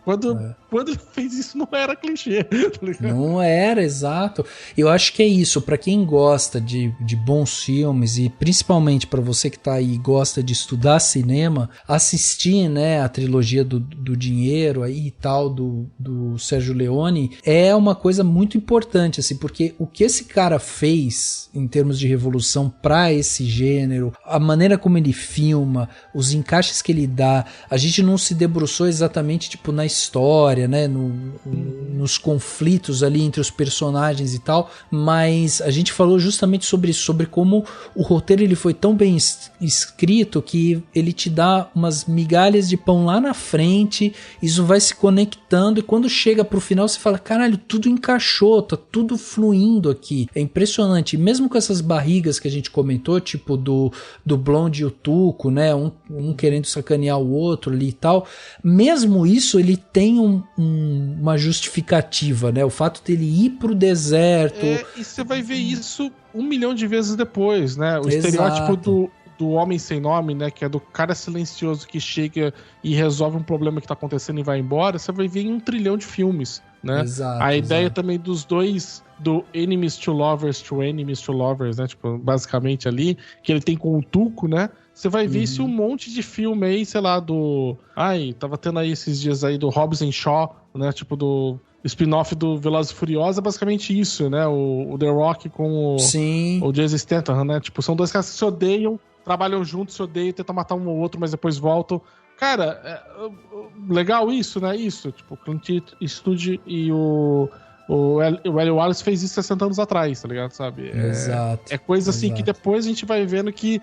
Quando ele fez isso, não era clichê. Tá ligado? Não era, exato. Eu acho que é isso, pra quem gosta de bons filmes e principalmente pra você que tá aí e gosta de estudar cinema, assistir, né, a trilogia do Dinheiro aí e tal, do Sérgio Leone, é uma coisa muito importante, assim, porque o que esse cara fez em termos de revolução pra esse gênero, a maneira como ele filma, os encaixes que ele dá, a gente não se debruçou exatamente, tipo, na história, né, nos conflitos ali entre os personagens e tal, mas a gente falou justamente sobre isso, sobre como o roteiro ele foi tão bem escrito que ele te dá umas migalhas de pão lá na frente, isso vai se conectando e quando chega pro final você fala, caralho, tudo encaixou, tá tudo fluindo aqui, é impressionante, e mesmo com essas barrigas que a gente comentou, tipo do Blonde e o Tuco, né, um querendo sacanear o outro ali e tal, mesmo isso ele tem uma justificativa, né? O fato dele ir pro deserto. E você vai ver isso 1 milhão de vezes depois, né? O Exato. estereótipo do homem sem nome, né? Que é do cara silencioso que chega e resolve um problema que tá acontecendo e vai embora. Você vai ver em 1 trilhão de filmes, né? Exato, a ideia também dos dois, do Enemies to Lovers, né? Tipo, basicamente ali, que ele tem com o Tuco, né? Você vai ver isso um monte de filme aí, sei lá, tava tendo aí esses dias aí do Hobbs and Shaw, né? Tipo, do spin-off do Velozes e Furiosos, é basicamente isso, né? O The Rock com o Jason Statham, né? Tipo, são dois caras que se odeiam, trabalham juntos, se odeiam, tentam matar um ou outro, mas depois voltam. Cara, legal isso, né? Isso, tipo, o Clint Eastwood e o Eli Wallace fez isso 60 anos atrás, tá ligado? Sabe? Exato. É coisa assim que depois a gente vai vendo que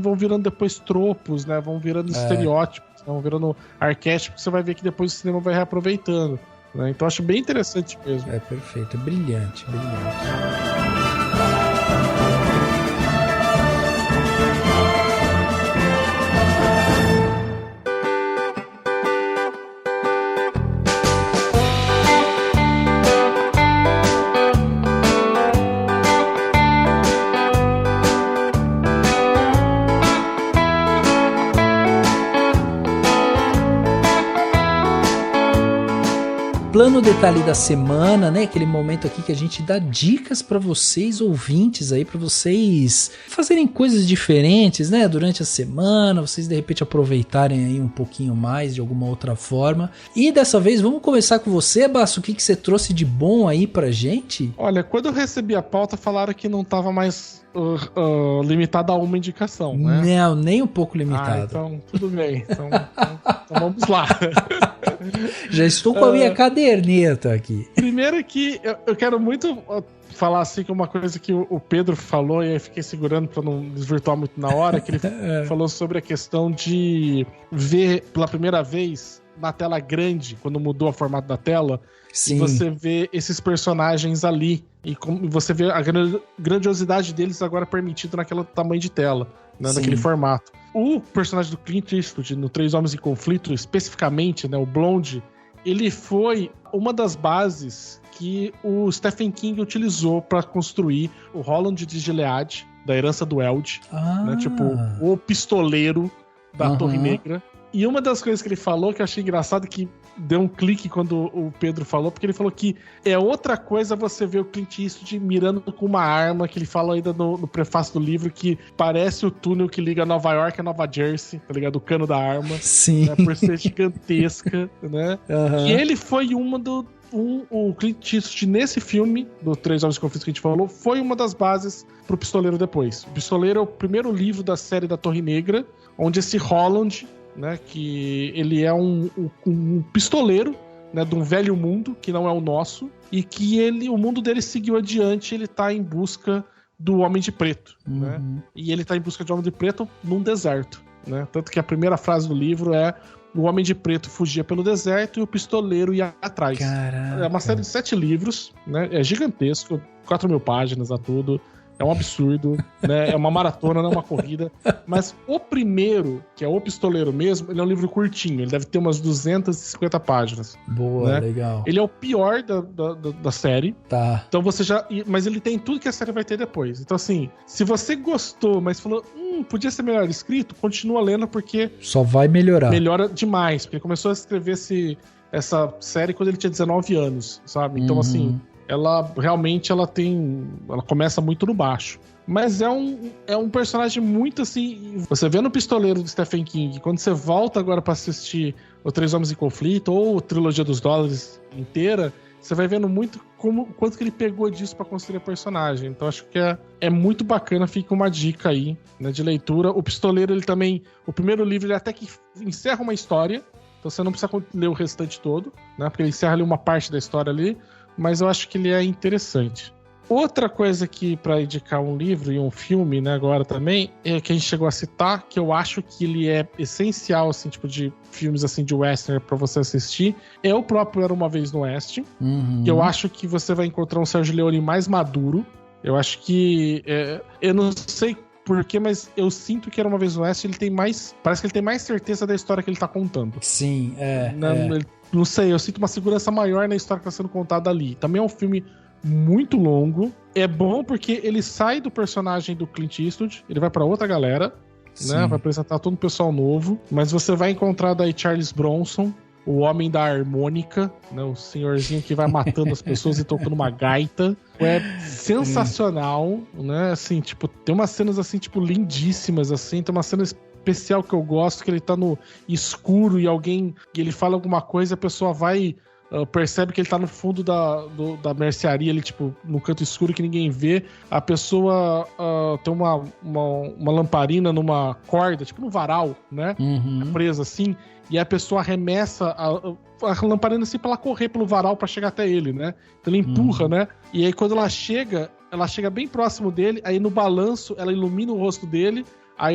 vão virando depois tropos, né? Vão virando estereótipos, vão virando arquétipos, você vai ver que depois o cinema vai reaproveitando. Né? Então acho bem interessante mesmo. É perfeito, é brilhante. Plano detalhe da semana, né? Aquele momento aqui que a gente dá dicas para vocês ouvintes aí, para vocês fazerem coisas diferentes, né? Durante a semana, vocês de repente aproveitarem aí um pouquinho mais de alguma outra forma. E dessa vez vamos começar com você, Basso. O que você trouxe de bom aí pra gente? Olha, quando eu recebi a pauta falaram que não tava mais limitado a uma indicação, né? Não, nem um pouco limitado. Então tudo bem. Então vamos lá. Já estou com a minha caderneta aqui. Primeiro que eu quero muito falar assim que uma coisa que o Pedro falou e aí fiquei segurando para não desvirtuar muito na hora, que ele falou sobre a questão de ver pela primeira vez na tela grande, quando mudou o formato da tela. Sim. E você vê esses personagens ali e você vê a grandiosidade deles agora permitida naquele tamanho de tela, né, naquele formato. O personagem do Clint Eastwood no Três Homens em Conflito, especificamente, né, o Blonde, ele foi uma das bases que o Stephen King utilizou para construir o Roland de Gilead, da Herança do Eld, né, tipo, o pistoleiro da Torre Negra. E uma das coisas que ele falou que eu achei engraçado, que deu um clique quando o Pedro falou, porque ele falou que é outra coisa você ver o Clint Eastwood mirando com uma arma, que ele fala ainda no prefácio do livro, que parece o túnel que liga Nova York a Nova Jersey, tá ligado? O cano da arma. Sim. Né? Por ser gigantesca, né? E ele foi o Clint Eastwood nesse filme, do Três Homens em Conflito que a gente falou, foi uma das bases pro Pistoleiro depois. O Pistoleiro é o primeiro livro da série da Torre Negra, onde esse Roland, né, que ele é um pistoleiro, né, de um velho mundo que não é o nosso, e que o mundo dele seguiu adiante, ele tá em busca do Homem de Preto, né? E ele tá em busca de Homem de Preto num deserto, né? Tanto que a primeira frase do livro é: o Homem de Preto fugia pelo deserto e o pistoleiro ia atrás. Caraca. É uma série de 7 livros, né? É gigantesco, 4.000 páginas a tudo. É um absurdo, né? É uma maratona, não é uma corrida. Mas o primeiro, que é O Pistoleiro mesmo, ele é um livro curtinho. Ele deve ter umas 250 páginas. Boa, né? Legal. Ele é o pior da série. Tá. Então você já... Mas ele tem tudo que a série vai ter depois. Então assim, se você gostou, mas falou... podia ser melhor escrito, continua lendo porque... Só vai melhorar. Melhora demais. Porque começou a escrever essa série quando ele tinha 19 anos, sabe? Então, assim, ela realmente ela começa muito no baixo. Mas é um personagem muito assim... Você vê no Pistoleiro do Stephen King, quando você volta agora pra assistir o Três Homens em Conflito ou a Trilogia dos Dólares inteira, você vai vendo muito quanto que ele pegou disso pra construir a personagem. Então acho que é muito bacana, fica uma dica aí, né, de leitura. O Pistoleiro, ele também... O primeiro livro, ele até que encerra uma história, então você não precisa ler o restante todo, né? Porque ele encerra ali uma parte da história ali, mas eu acho que ele é interessante. Outra coisa aqui para indicar um livro e um filme, né, agora também, é que a gente chegou a citar, que eu acho que ele é essencial, assim, tipo de filmes assim de western para você assistir, é o próprio Era Uma Vez no Oeste. Que eu acho que você vai encontrar um Sergio Leone mais maduro. Eu acho que... eu não sei porquê, mas eu sinto que Era Uma Vez no Oeste, ele tem mais... Parece que ele tem mais certeza da história que ele tá contando. Sim, Não sei, eu sinto uma segurança maior na história que tá sendo contada ali. Também é um filme muito longo. É bom porque ele sai do personagem do Clint Eastwood, ele vai pra outra galera, né? Vai apresentar todo o pessoal novo. Mas você vai encontrar daí Charles Bronson, o homem da harmônica, né? O senhorzinho que vai matando as pessoas e tocando uma gaita. É sensacional, né? Assim, tipo, tem umas cenas assim, tipo, lindíssimas, assim. Tem uma cena especial que eu gosto, que ele tá no escuro e ele fala alguma coisa, a pessoa vai... percebe que ele tá no fundo da mercearia, ali, tipo, no canto escuro que ninguém vê. A pessoa tem uma lamparina numa corda, tipo no varal, né? Presa assim, e a pessoa arremessa a lamparina assim pra ela correr pelo varal pra chegar até ele, né? Então ele empurra, né? E aí quando ela chega bem próximo dele, aí no balanço ela ilumina o rosto dele. Aí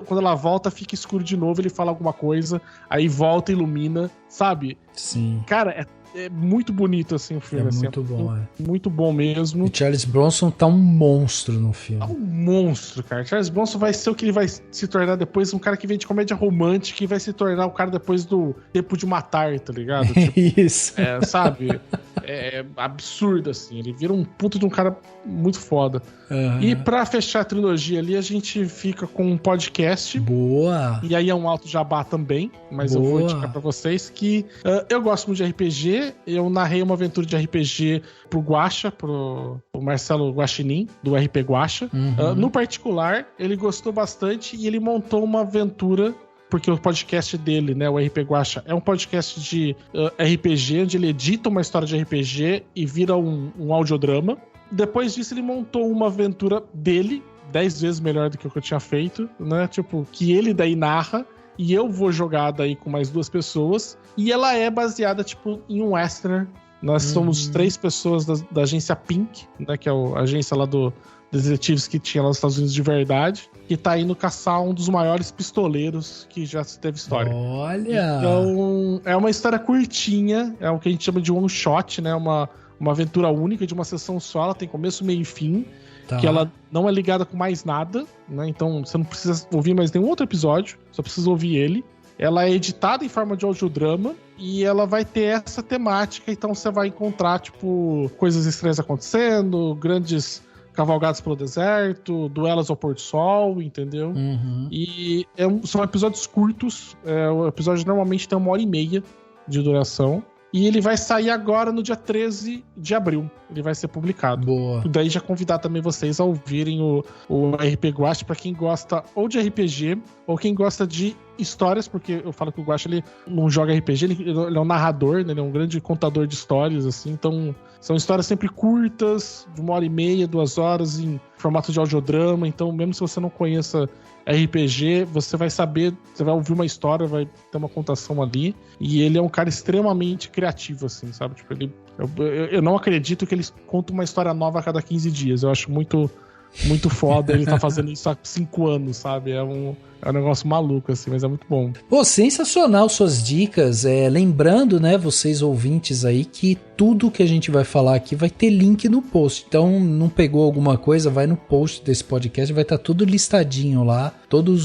quando ela volta, fica escuro de novo, ele fala alguma coisa, aí volta, ilumina, sabe? Sim. Cara, é muito bonito, assim, o filme. Muito bom, Muito bom mesmo. E Charles Bronson tá um monstro no filme. É um monstro, cara. Charles Bronson vai ser o que ele vai se tornar depois, um cara que vem de comédia romântica, que vai se tornar o cara depois do Tempo de Matar, tá ligado? Tipo, isso. Sabe? É absurdo, assim. Ele vira um puto de um cara muito foda. E pra fechar a trilogia ali, a gente fica com um podcast. Boa! E aí é um alto jabá também, mas eu vou indicar pra vocês que eu gosto muito de RPG. Eu narrei uma aventura de RPG pro Guaxa, pro Marcelo Guaxinim, do RP Guaxa. No particular, ele gostou bastante e ele montou uma aventura, porque o podcast dele, né, o RP Guaxa, é um podcast de RPG, onde ele edita uma história de RPG e vira um audiodrama. Depois disso, ele montou uma aventura dele, 10 vezes melhor do que o que eu tinha feito, né? Tipo, que ele daí narra e eu vou jogar daí com mais 2 pessoas. E ela é baseada, tipo, em um western. Nós somos 3 pessoas da agência Pink, né? Que é a agência lá dos detetives que tinha lá nos Estados Unidos de verdade. Que tá indo caçar um dos maiores pistoleiros que já se teve história. Olha! Então, é uma história curtinha. É o que a gente chama de one shot, né? Uma aventura única de uma sessão só. Ela tem começo, meio e fim. Que ela não é ligada com mais nada, né? Então você não precisa ouvir mais nenhum outro episódio, só precisa ouvir ele. Ela é editada em forma de audiodrama e ela vai ter essa temática, então você vai encontrar, tipo, coisas estranhas acontecendo, grandes cavalgadas pelo deserto, duelos ao pôr do sol, entendeu? E são episódios curtos, o episódio normalmente tem 1h30 de duração. E ele vai sair agora no dia 13 de abril. Ele vai ser publicado. Boa. Daí já convidar também vocês a ouvirem o RP Guacha pra quem gosta ou de RPG ou quem gosta de histórias, porque eu falo que o Guacha ele não joga RPG, ele é um narrador, né? Ele é um grande contador de histórias, assim. Então são histórias sempre curtas, de 1h30, 2 horas, em formato de audiodrama. Então mesmo se você não conheça RPG, você vai saber, você vai ouvir uma história, vai ter uma contação ali, e ele é um cara extremamente criativo, assim, sabe? Tipo, eu não acredito que ele conta uma história nova a cada 15 dias, eu acho muito foda ele tá fazendo isso há 5 anos, sabe? É um negócio maluco, assim, mas é muito bom. Pô, sensacional suas dicas. Lembrando, né, vocês ouvintes aí, que tudo que a gente vai falar aqui vai ter link no post. Então, não pegou alguma coisa, vai no post desse podcast, vai estar tudo listadinho lá. Tudo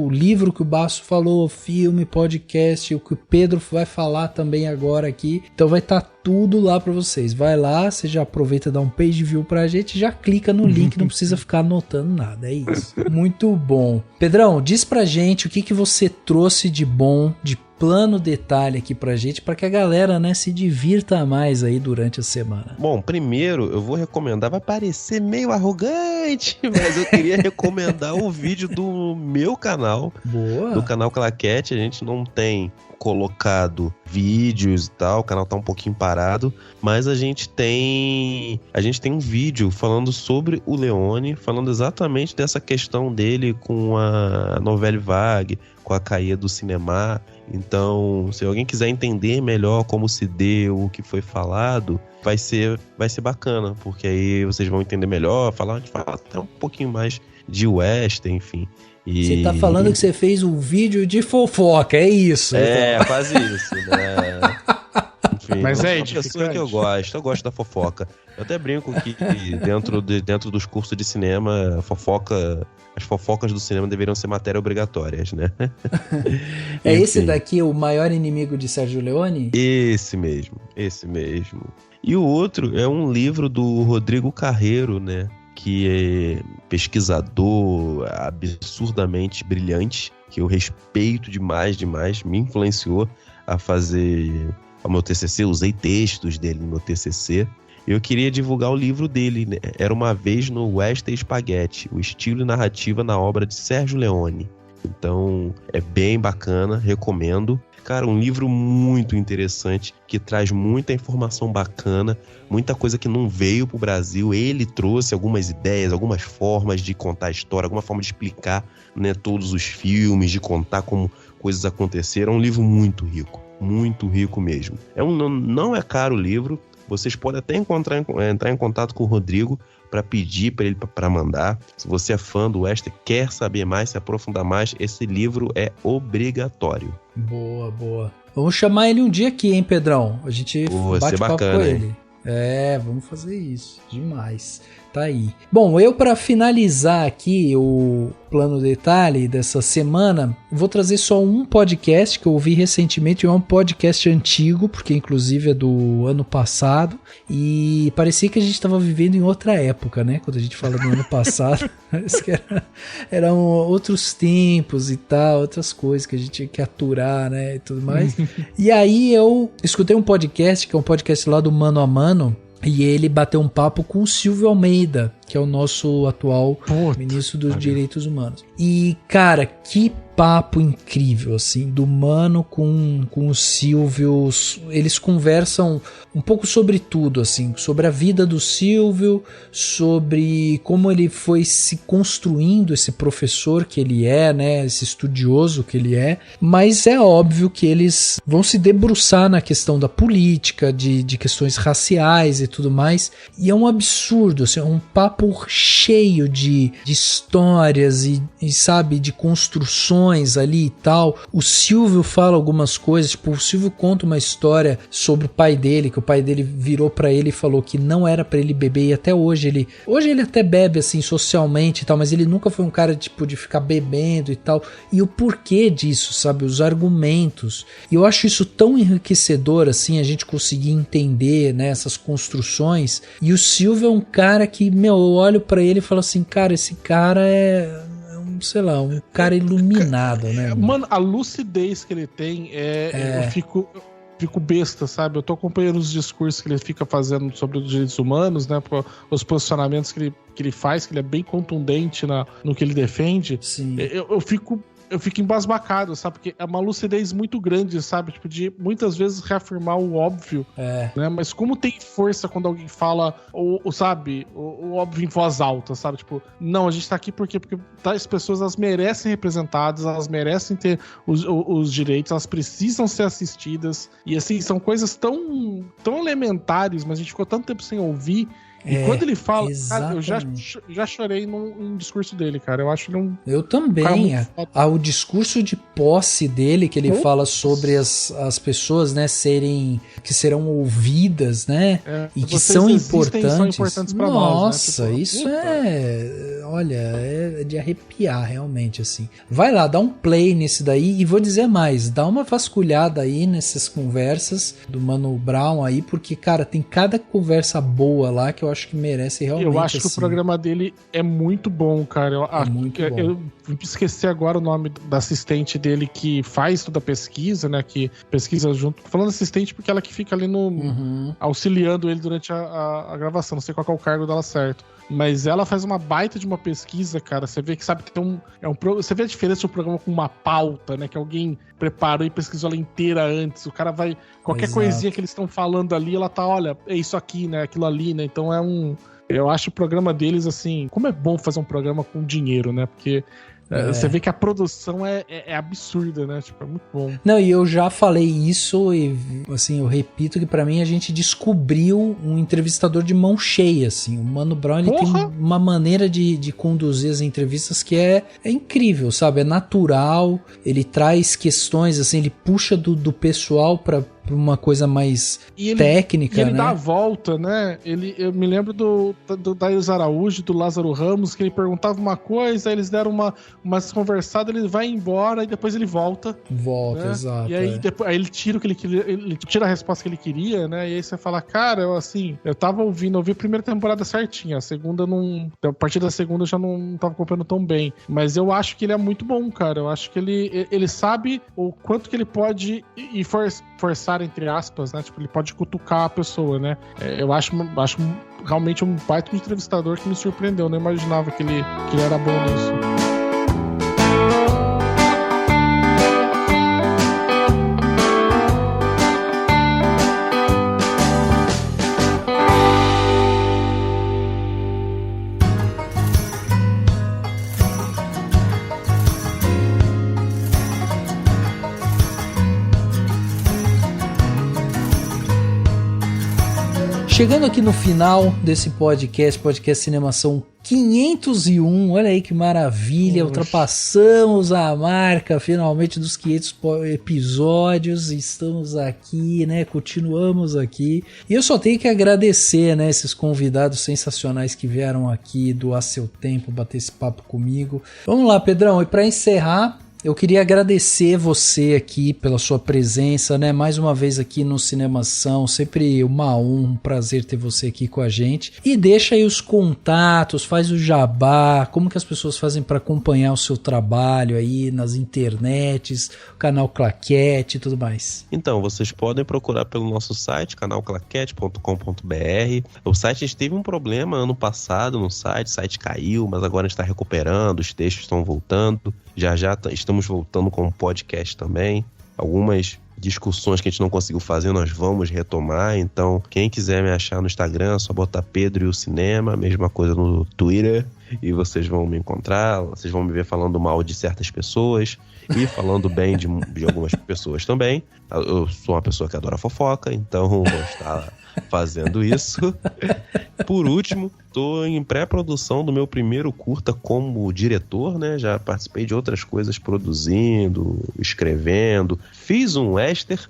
o livro que o Basso falou, filme, podcast, o que o Pedro vai falar também agora aqui. Então, vai estar tudo lá pra vocês. Vai lá, você já aproveita e dá um page view pra gente, já clica no link, não precisa ficar anotando nada. É isso. Muito bom. Pedrão, diz pra gente o que você trouxe de bom, de plano detalhe aqui pra gente, pra que a galera, né, se divirta mais aí durante a semana. Bom, primeiro eu vou recomendar, vai parecer meio arrogante, mas eu queria recomendar o vídeo do meu canal. Boa. Do canal Claquete. A gente não tem colocado vídeos e tal, o canal tá um pouquinho parado, mas a gente tem um vídeo falando sobre o Leone, falando exatamente dessa questão dele com a Novelle Vague, com a caída do cinema. Então, se alguém quiser entender melhor como se deu, o que foi falado, vai ser bacana, porque aí vocês vão entender melhor, a gente fala até um pouquinho mais de western, enfim. Você tá falando que você fez um vídeo de fofoca, é isso? É, quase isso, né? Enfim, mas é uma pessoa que eu gosto da fofoca. Eu até brinco que dentro dos cursos de cinema, as fofocas do cinema deveriam ser matérias obrigatórias, né? É esse daqui o maior inimigo de Sérgio Leone? Esse mesmo. E o outro é um livro do Rodrigo Carreiro, né? Que é pesquisador absurdamente brilhante, que eu respeito demais, me influenciou a fazer o meu TCC, usei textos dele no meu TCC. Eu queria divulgar o livro dele, né? Era uma vez no Western Spaghetti, o estilo e narrativa na obra de Sérgio Leone. Então, é bem bacana, recomendo. Cara, um livro muito interessante, que traz muita informação bacana, muita coisa que não veio pro Brasil. Ele trouxe algumas ideias, algumas formas de contar a história, alguma forma de explicar, né, todos os filmes, de contar como coisas aconteceram. É um livro muito rico mesmo. Não é caro o livro, vocês podem até entrar em contato com o Rodrigo para pedir para ele para mandar. Se você é fã do Western, quer saber mais, se aprofundar mais, esse livro é obrigatório. Boa. Vamos chamar ele um dia aqui, hein, Pedrão? A gente bate papo com ele. Hein? É, vamos fazer isso. Demais. Tá aí. Bom, eu para finalizar aqui o plano detalhe dessa semana, vou trazer só um podcast que eu ouvi recentemente. É um podcast antigo, porque inclusive é do ano passado, e parecia que a gente estava vivendo em outra época, né? Quando a gente fala do ano passado, parece que eram outros tempos e tal, outras coisas que a gente tinha que aturar, né, e tudo mais. E aí eu escutei um podcast, que é um podcast lá do Mano a Mano, e ele bateu um papo com o Silvio Almeida, que é o nosso atual ministro dos Direitos Humanos. E, cara, que papo incrível, assim, do Mano com o Silvio. Eles conversam um pouco sobre tudo, assim, sobre a vida do Silvio, sobre como ele foi se construindo, esse professor que ele é, né, esse estudioso que ele é. Mas é óbvio que eles vão se debruçar na questão da política, de questões raciais e tudo mais. E é um absurdo, assim, é um papo cheio de histórias e, sabe, de construções ali e tal. O Silvio fala algumas coisas, tipo, o Silvio conta uma história sobre o pai dele, que o pai dele virou pra ele e falou que não era pra ele beber, e até hoje ele até bebe, assim, socialmente e tal, mas ele nunca foi um cara, tipo, de ficar bebendo e tal. E o porquê disso, sabe, os argumentos. E eu acho isso tão enriquecedor, assim, a gente conseguir entender, né, essas construções. E o Silvio é um cara que, meu, eu olho pra ele e falo assim, cara, esse cara é sei lá, um cara iluminado, né? Mano, a lucidez que ele tem eu fico besta, sabe? Eu tô acompanhando os discursos que ele fica fazendo sobre os direitos humanos, né? Os posicionamentos que ele faz, que ele é bem contundente no que ele defende. Sim. Eu fico embasbacado, sabe? Porque é uma lucidez muito grande, sabe? Tipo, de muitas vezes reafirmar o óbvio, né? Mas como tem força quando alguém fala, sabe? O óbvio em voz alta, sabe? Tipo, não, a gente tá aqui porque tais pessoas, elas merecem representadas, elas merecem ter os direitos, elas precisam ser assistidas. E assim, são coisas tão elementares, mas a gente ficou tanto tempo sem ouvir. E quando ele fala, cara, eu já chorei num discurso dele, cara. Eu acho ele Eu também. O discurso de posse dele, que ele fala sobre as pessoas, né, que serão ouvidas, né? E que são importantes. São importantes pra nós, né? Tipo, isso é olha, é de arrepiar realmente, assim. Vai lá, dá um play nesse daí e vou dizer mais, dá uma vasculhada aí nessas conversas do Mano Brown aí, porque, cara, tem cada conversa boa lá que eu acho que merece realmente, eu acho que assim, o programa dele é muito bom, cara. Muito bom. Eu esqueci agora o nome da assistente dele que faz toda a pesquisa, né? Que pesquisa junto. Tô falando assistente porque ela que fica ali auxiliando ele durante a gravação. Não sei qual que é o cargo dela certo. Mas ela faz uma baita de uma pesquisa, cara. Você vê que sabe que tem você vê a diferença de um programa com uma pauta, né? Que alguém preparou e pesquisou ela inteira antes. O cara vai... Qualquer coisinha que eles estão falando ali, ela tá, olha, é isso aqui, né? Aquilo ali, né? Então eu acho o programa deles, assim... Como é bom fazer um programa com dinheiro, né? Porque... Você vê que a produção é absurda, né? Tipo, é muito bom. Não, e eu já falei isso e, assim, eu repito que pra mim a gente descobriu um entrevistador de mão cheia, assim. O Mano Brown, ele tem uma maneira de conduzir as entrevistas que é incrível, sabe? É natural, ele traz questões, assim, ele puxa do pessoal pra uma coisa mais técnica, e ele né? dá a volta, né? Eu me lembro do Daílson Araújo, do Lázaro Ramos, que ele perguntava uma coisa, aí eles deram uma conversada, ele vai embora e depois ele volta. Volta, né? Exato. E aí, aí ele tira o que ele queria, ele tira a resposta que ele queria, né? E aí você fala, cara, eu ouvi a primeira temporada certinha, a segunda a partir da segunda eu já não tava acompanhando tão bem. Mas eu acho que ele é muito bom, cara. Eu acho que ele sabe o quanto que ele pode forçar, entre aspas, né? Tipo, ele pode cutucar a pessoa, né? Eu acho realmente um baita de entrevistador que me surpreendeu. Eu não imaginava que ele era bom nisso. Chegando aqui no final desse podcast Cinemação 501, olha aí que maravilha, ultrapassamos a marca finalmente dos 500 episódios, estamos aqui, né, continuamos aqui, e eu só tenho que agradecer, né, esses convidados sensacionais que vieram aqui doar seu tempo, bater esse papo comigo. Vamos lá, Pedrão, e para encerrar, eu queria agradecer você aqui pela sua presença, né? Mais uma vez aqui no Cinemação, sempre uma honra, um prazer ter você aqui com a gente. E deixa aí os contatos, faz o jabá, como que as pessoas fazem para acompanhar o seu trabalho aí nas internets, o canal Claquete e tudo mais. Então, vocês podem procurar pelo nosso site, canalclaquete.com.br. O site, a gente teve um problema ano passado no site, o site caiu, mas agora a gente está recuperando, os textos estão voltando. Já estamos voltando com um podcast também. Algumas discussões que a gente não conseguiu fazer, nós vamos retomar. Então, quem quiser me achar no Instagram, é só botar Pedro e o Cinema, mesma coisa no Twitter, e vocês vão me encontrar, vocês vão me ver falando mal de certas pessoas e falando bem de algumas pessoas também. Eu sou uma pessoa que adora fofoca, então vou estar fazendo isso. Por último, estou em pré-produção do meu primeiro curta como diretor, né? Já participei de outras coisas produzindo, escrevendo. Fiz um western.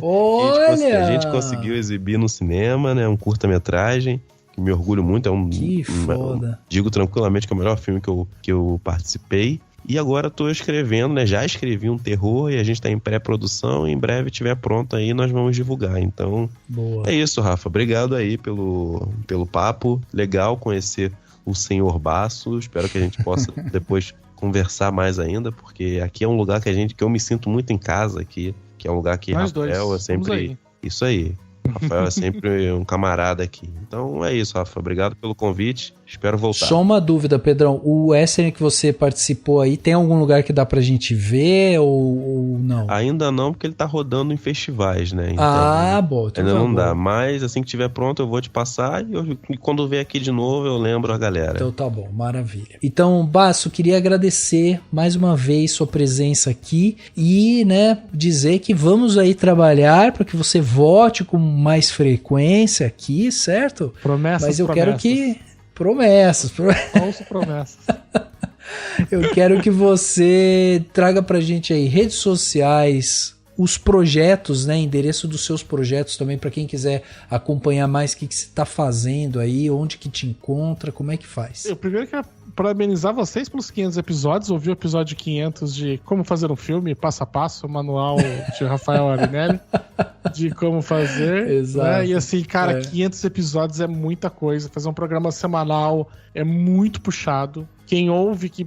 Olha! A gente conseguiu exibir no cinema, né? Um curta-metragem. Que me orgulho muito. Que foda. Digo tranquilamente que é o melhor filme que eu participei. E agora estou escrevendo, né? Já escrevi um terror e a gente está em pré-produção. E em breve estiver pronto aí, nós vamos divulgar. Então, boa. É isso, Rafa. Obrigado aí pelo papo. Legal conhecer o Senhor Basso. Espero que a gente possa depois conversar mais ainda, porque aqui é um lugar que eu me sinto muito em casa aqui, que é um lugar que nós Rafael dois. É sempre... Isso aí. Rafael é sempre um camarada aqui. Então é isso, Rafa. Obrigado pelo convite. Espero voltar. Só uma dúvida, Pedrão. O western que você participou aí, tem algum lugar que dá pra gente ver ou não? Ainda não, porque ele tá rodando em festivais, né? Então, bom. Então ainda não dá. Mas assim que tiver pronto, eu vou te passar e quando vier aqui de novo, eu lembro a galera. Então tá bom, maravilha. Então, Basso, queria agradecer mais uma vez sua presença aqui e, né, dizer que vamos aí trabalhar para que você volte com mais frequência aqui, certo? Promessas. Mas eu quero que... Promessas. Falso promessas. Eu quero que você traga pra gente aí redes sociais, os projetos, né, endereço dos seus projetos também, para quem quiser acompanhar mais o que você está fazendo aí, onde que te encontra, como é que faz? Eu primeiro quero parabenizar vocês pelos 500 episódios. Ouvi o episódio 500 de como fazer um filme, passo a passo, o manual de Rafael Arinelli, de como fazer. Exato. Né? E assim, cara, 500 episódios é muita coisa. Fazer um programa semanal é muito puxado. Quem ouve que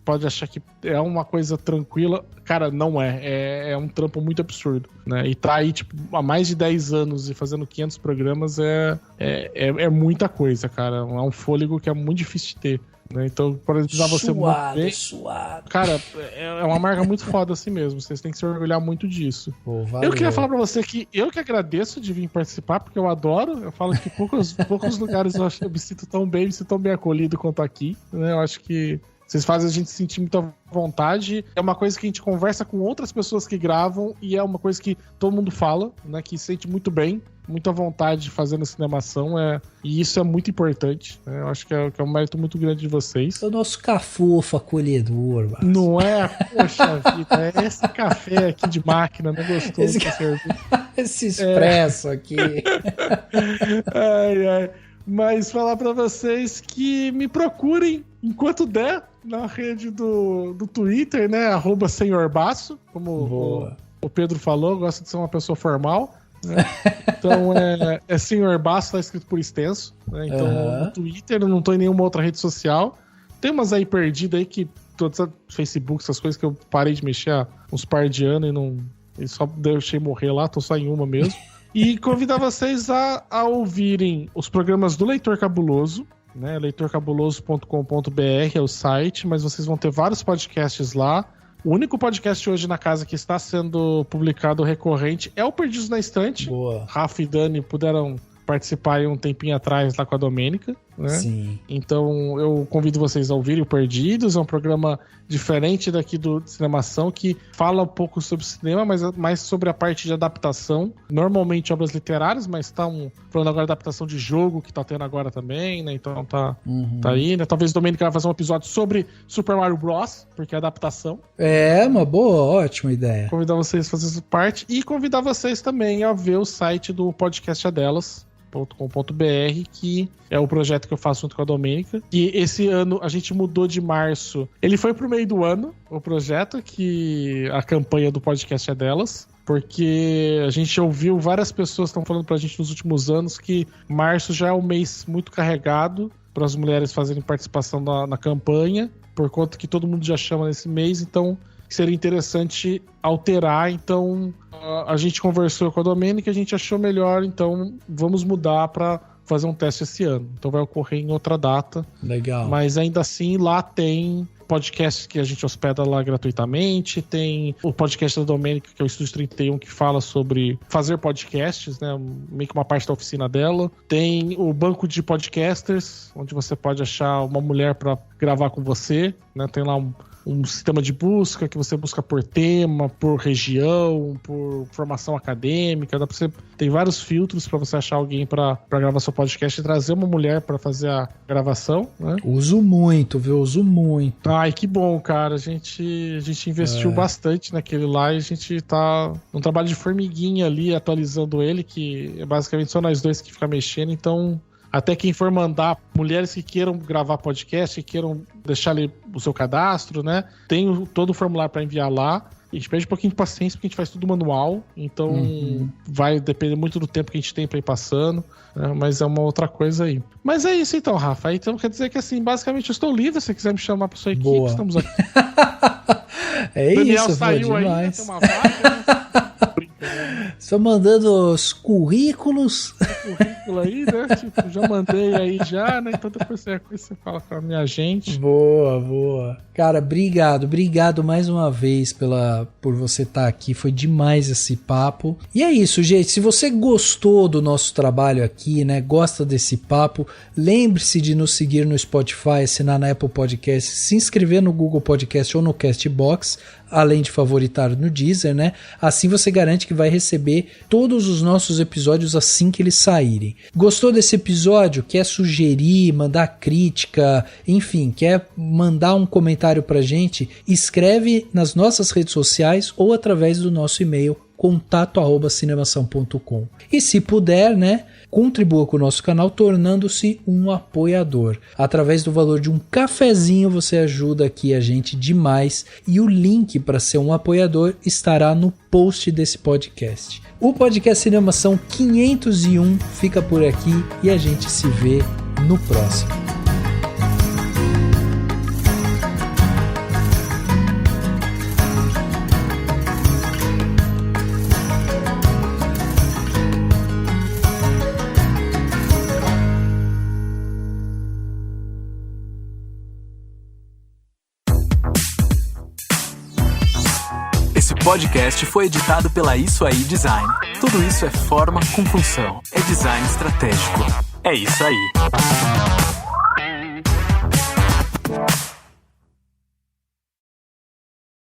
pode achar que é uma coisa tranquila, cara, não é. É um trampo muito absurdo, né? E tá aí, tipo, há mais de 10 anos e fazendo 500 programas é muita coisa, cara. É um fôlego que é muito difícil de ter. Né? Então, por exemplo, você muito bem, suado. cara, é uma marca muito foda assim mesmo. Vocês têm que se orgulhar muito disso. Pô, valeu. Eu queria falar pra você que eu que agradeço de vir participar, porque eu adoro. Eu falo que poucos lugares eu me sinto tão bem acolhido quanto aqui. Né? Eu acho que vocês fazem a gente sentir muita vontade. É uma coisa que a gente conversa com outras pessoas que gravam e é uma coisa que todo mundo fala, né? Que sente muito bem, muita vontade de fazer na Cinemação. E isso é muito importante. Né? Eu acho que é um mérito muito grande de vocês. É o nosso cafofo acolhedor, Márcio. Não é? Poxa vida, é esse café aqui de máquina, não é gostoso? Esse expresso aqui. Ai. Mas falar pra vocês que me procurem enquanto der na rede do Twitter, né? @senhorbaço, como o Pedro falou, gosta de ser uma pessoa formal. Né? Então é Senhor Baço, tá escrito por extenso. Né? Então no Twitter, eu não tô em nenhuma outra rede social. Tem umas aí perdidas aí que todas Facebook, essas coisas que eu parei de mexer há uns par de anos e só deixei morrer lá, tô só em uma mesmo. E convidar vocês a ouvirem os programas do Leitor Cabuloso, né? leitorcabuloso.com.br é o site, mas vocês vão ter vários podcasts lá. O único podcast hoje na casa que está sendo publicado recorrente é o Perdidos na Estante. Boa. Rafa e Dani puderam participar aí um tempinho atrás lá com a Domênica, né? Sim. Então eu convido vocês a ouvirem o Perdidos, é um programa diferente daqui do Cinemação, que fala um pouco sobre cinema, mas mais sobre a parte de adaptação, normalmente obras literárias, mas estão falando agora da adaptação de jogo, que tá tendo agora também, né? Então tá aí, né? Talvez o Domênica vai fazer um episódio sobre Super Mario Bros, porque é adaptação. É, uma boa, ótima ideia. Convidar vocês a fazer essa parte e convidar vocês também a ver o site do Podcast Delas, .com.br, que é o projeto que eu faço junto com a Domênica. E esse ano a gente mudou de março. Ele foi pro meio do ano, o projeto, que a campanha do podcast é delas. Porque a gente ouviu várias pessoas que estão falando pra gente nos últimos anos que março já é um mês muito carregado para as mulheres fazerem participação na campanha, por conta que todo mundo já chama nesse mês, então seria interessante alterar. Então a gente conversou com a Domênica e a gente achou melhor, então vamos mudar para fazer um teste esse ano. Então vai ocorrer em outra data. Legal. Mas ainda assim lá tem podcast que a gente hospeda lá gratuitamente, tem o podcast da Domênica, que é o Estúdio 31, que fala sobre fazer podcasts, né, meio que uma parte da oficina dela. Tem o banco de podcasters, onde você pode achar uma mulher para gravar com você, né, tem lá um sistema de busca que você busca por tema, por região, por formação acadêmica. Tem vários filtros para você achar alguém para gravar seu podcast e trazer uma mulher para fazer a gravação, né? Uso muito, viu? Uso muito. Ai, que bom, cara. A gente investiu bastante naquele lá e a gente tá num trabalho de formiguinha ali, atualizando ele, que é basicamente só nós dois que fica mexendo, então até quem for mandar, mulheres que queiram gravar podcast, que queiram deixar ali o seu cadastro, né? Tem todo o formulário para enviar lá. A gente pede um pouquinho de paciência, porque a gente faz tudo manual. Então vai depender muito do tempo que a gente tem para ir passando, né? Mas é uma outra coisa aí. Mas é isso então, Rafa. Então quer dizer que assim, basicamente eu estou livre. Se você quiser me chamar para sua equipe, boa. Estamos aqui. É Daniel isso, saiu aí, né? Tem uma vaga, né? Só mandando os currículos. Currículo aí, né? Tipo, já mandei aí já, né? Então depois você fala com a minha gente. Boa. Cara, obrigado mais uma vez por você estar aqui. Foi demais esse papo. E é isso, gente. Se você gostou do nosso trabalho aqui, né? Gosta desse papo, lembre-se de nos seguir no Spotify, assinar na Apple Podcast, se inscrever no Google Podcast ou no Castbox, além de favoritar no Deezer, né? Assim você garante que vai receber todos os nossos episódios assim que eles saírem. Gostou desse episódio? Quer sugerir, mandar crítica, enfim, quer mandar um comentário pra gente? Escreve nas nossas redes sociais ou através do nosso e-mail contato@cinemação.com. E se puder, né, contribua com o nosso canal tornando-se um apoiador. Através do valor de um cafezinho você ajuda aqui a gente demais, e o link para ser um apoiador estará no post desse podcast. O podcast Cinemação 501 fica por aqui e a gente se vê no próximo. Esse podcast foi editado pela Isso Aí Design. Tudo isso é forma com função. É design estratégico. É isso aí.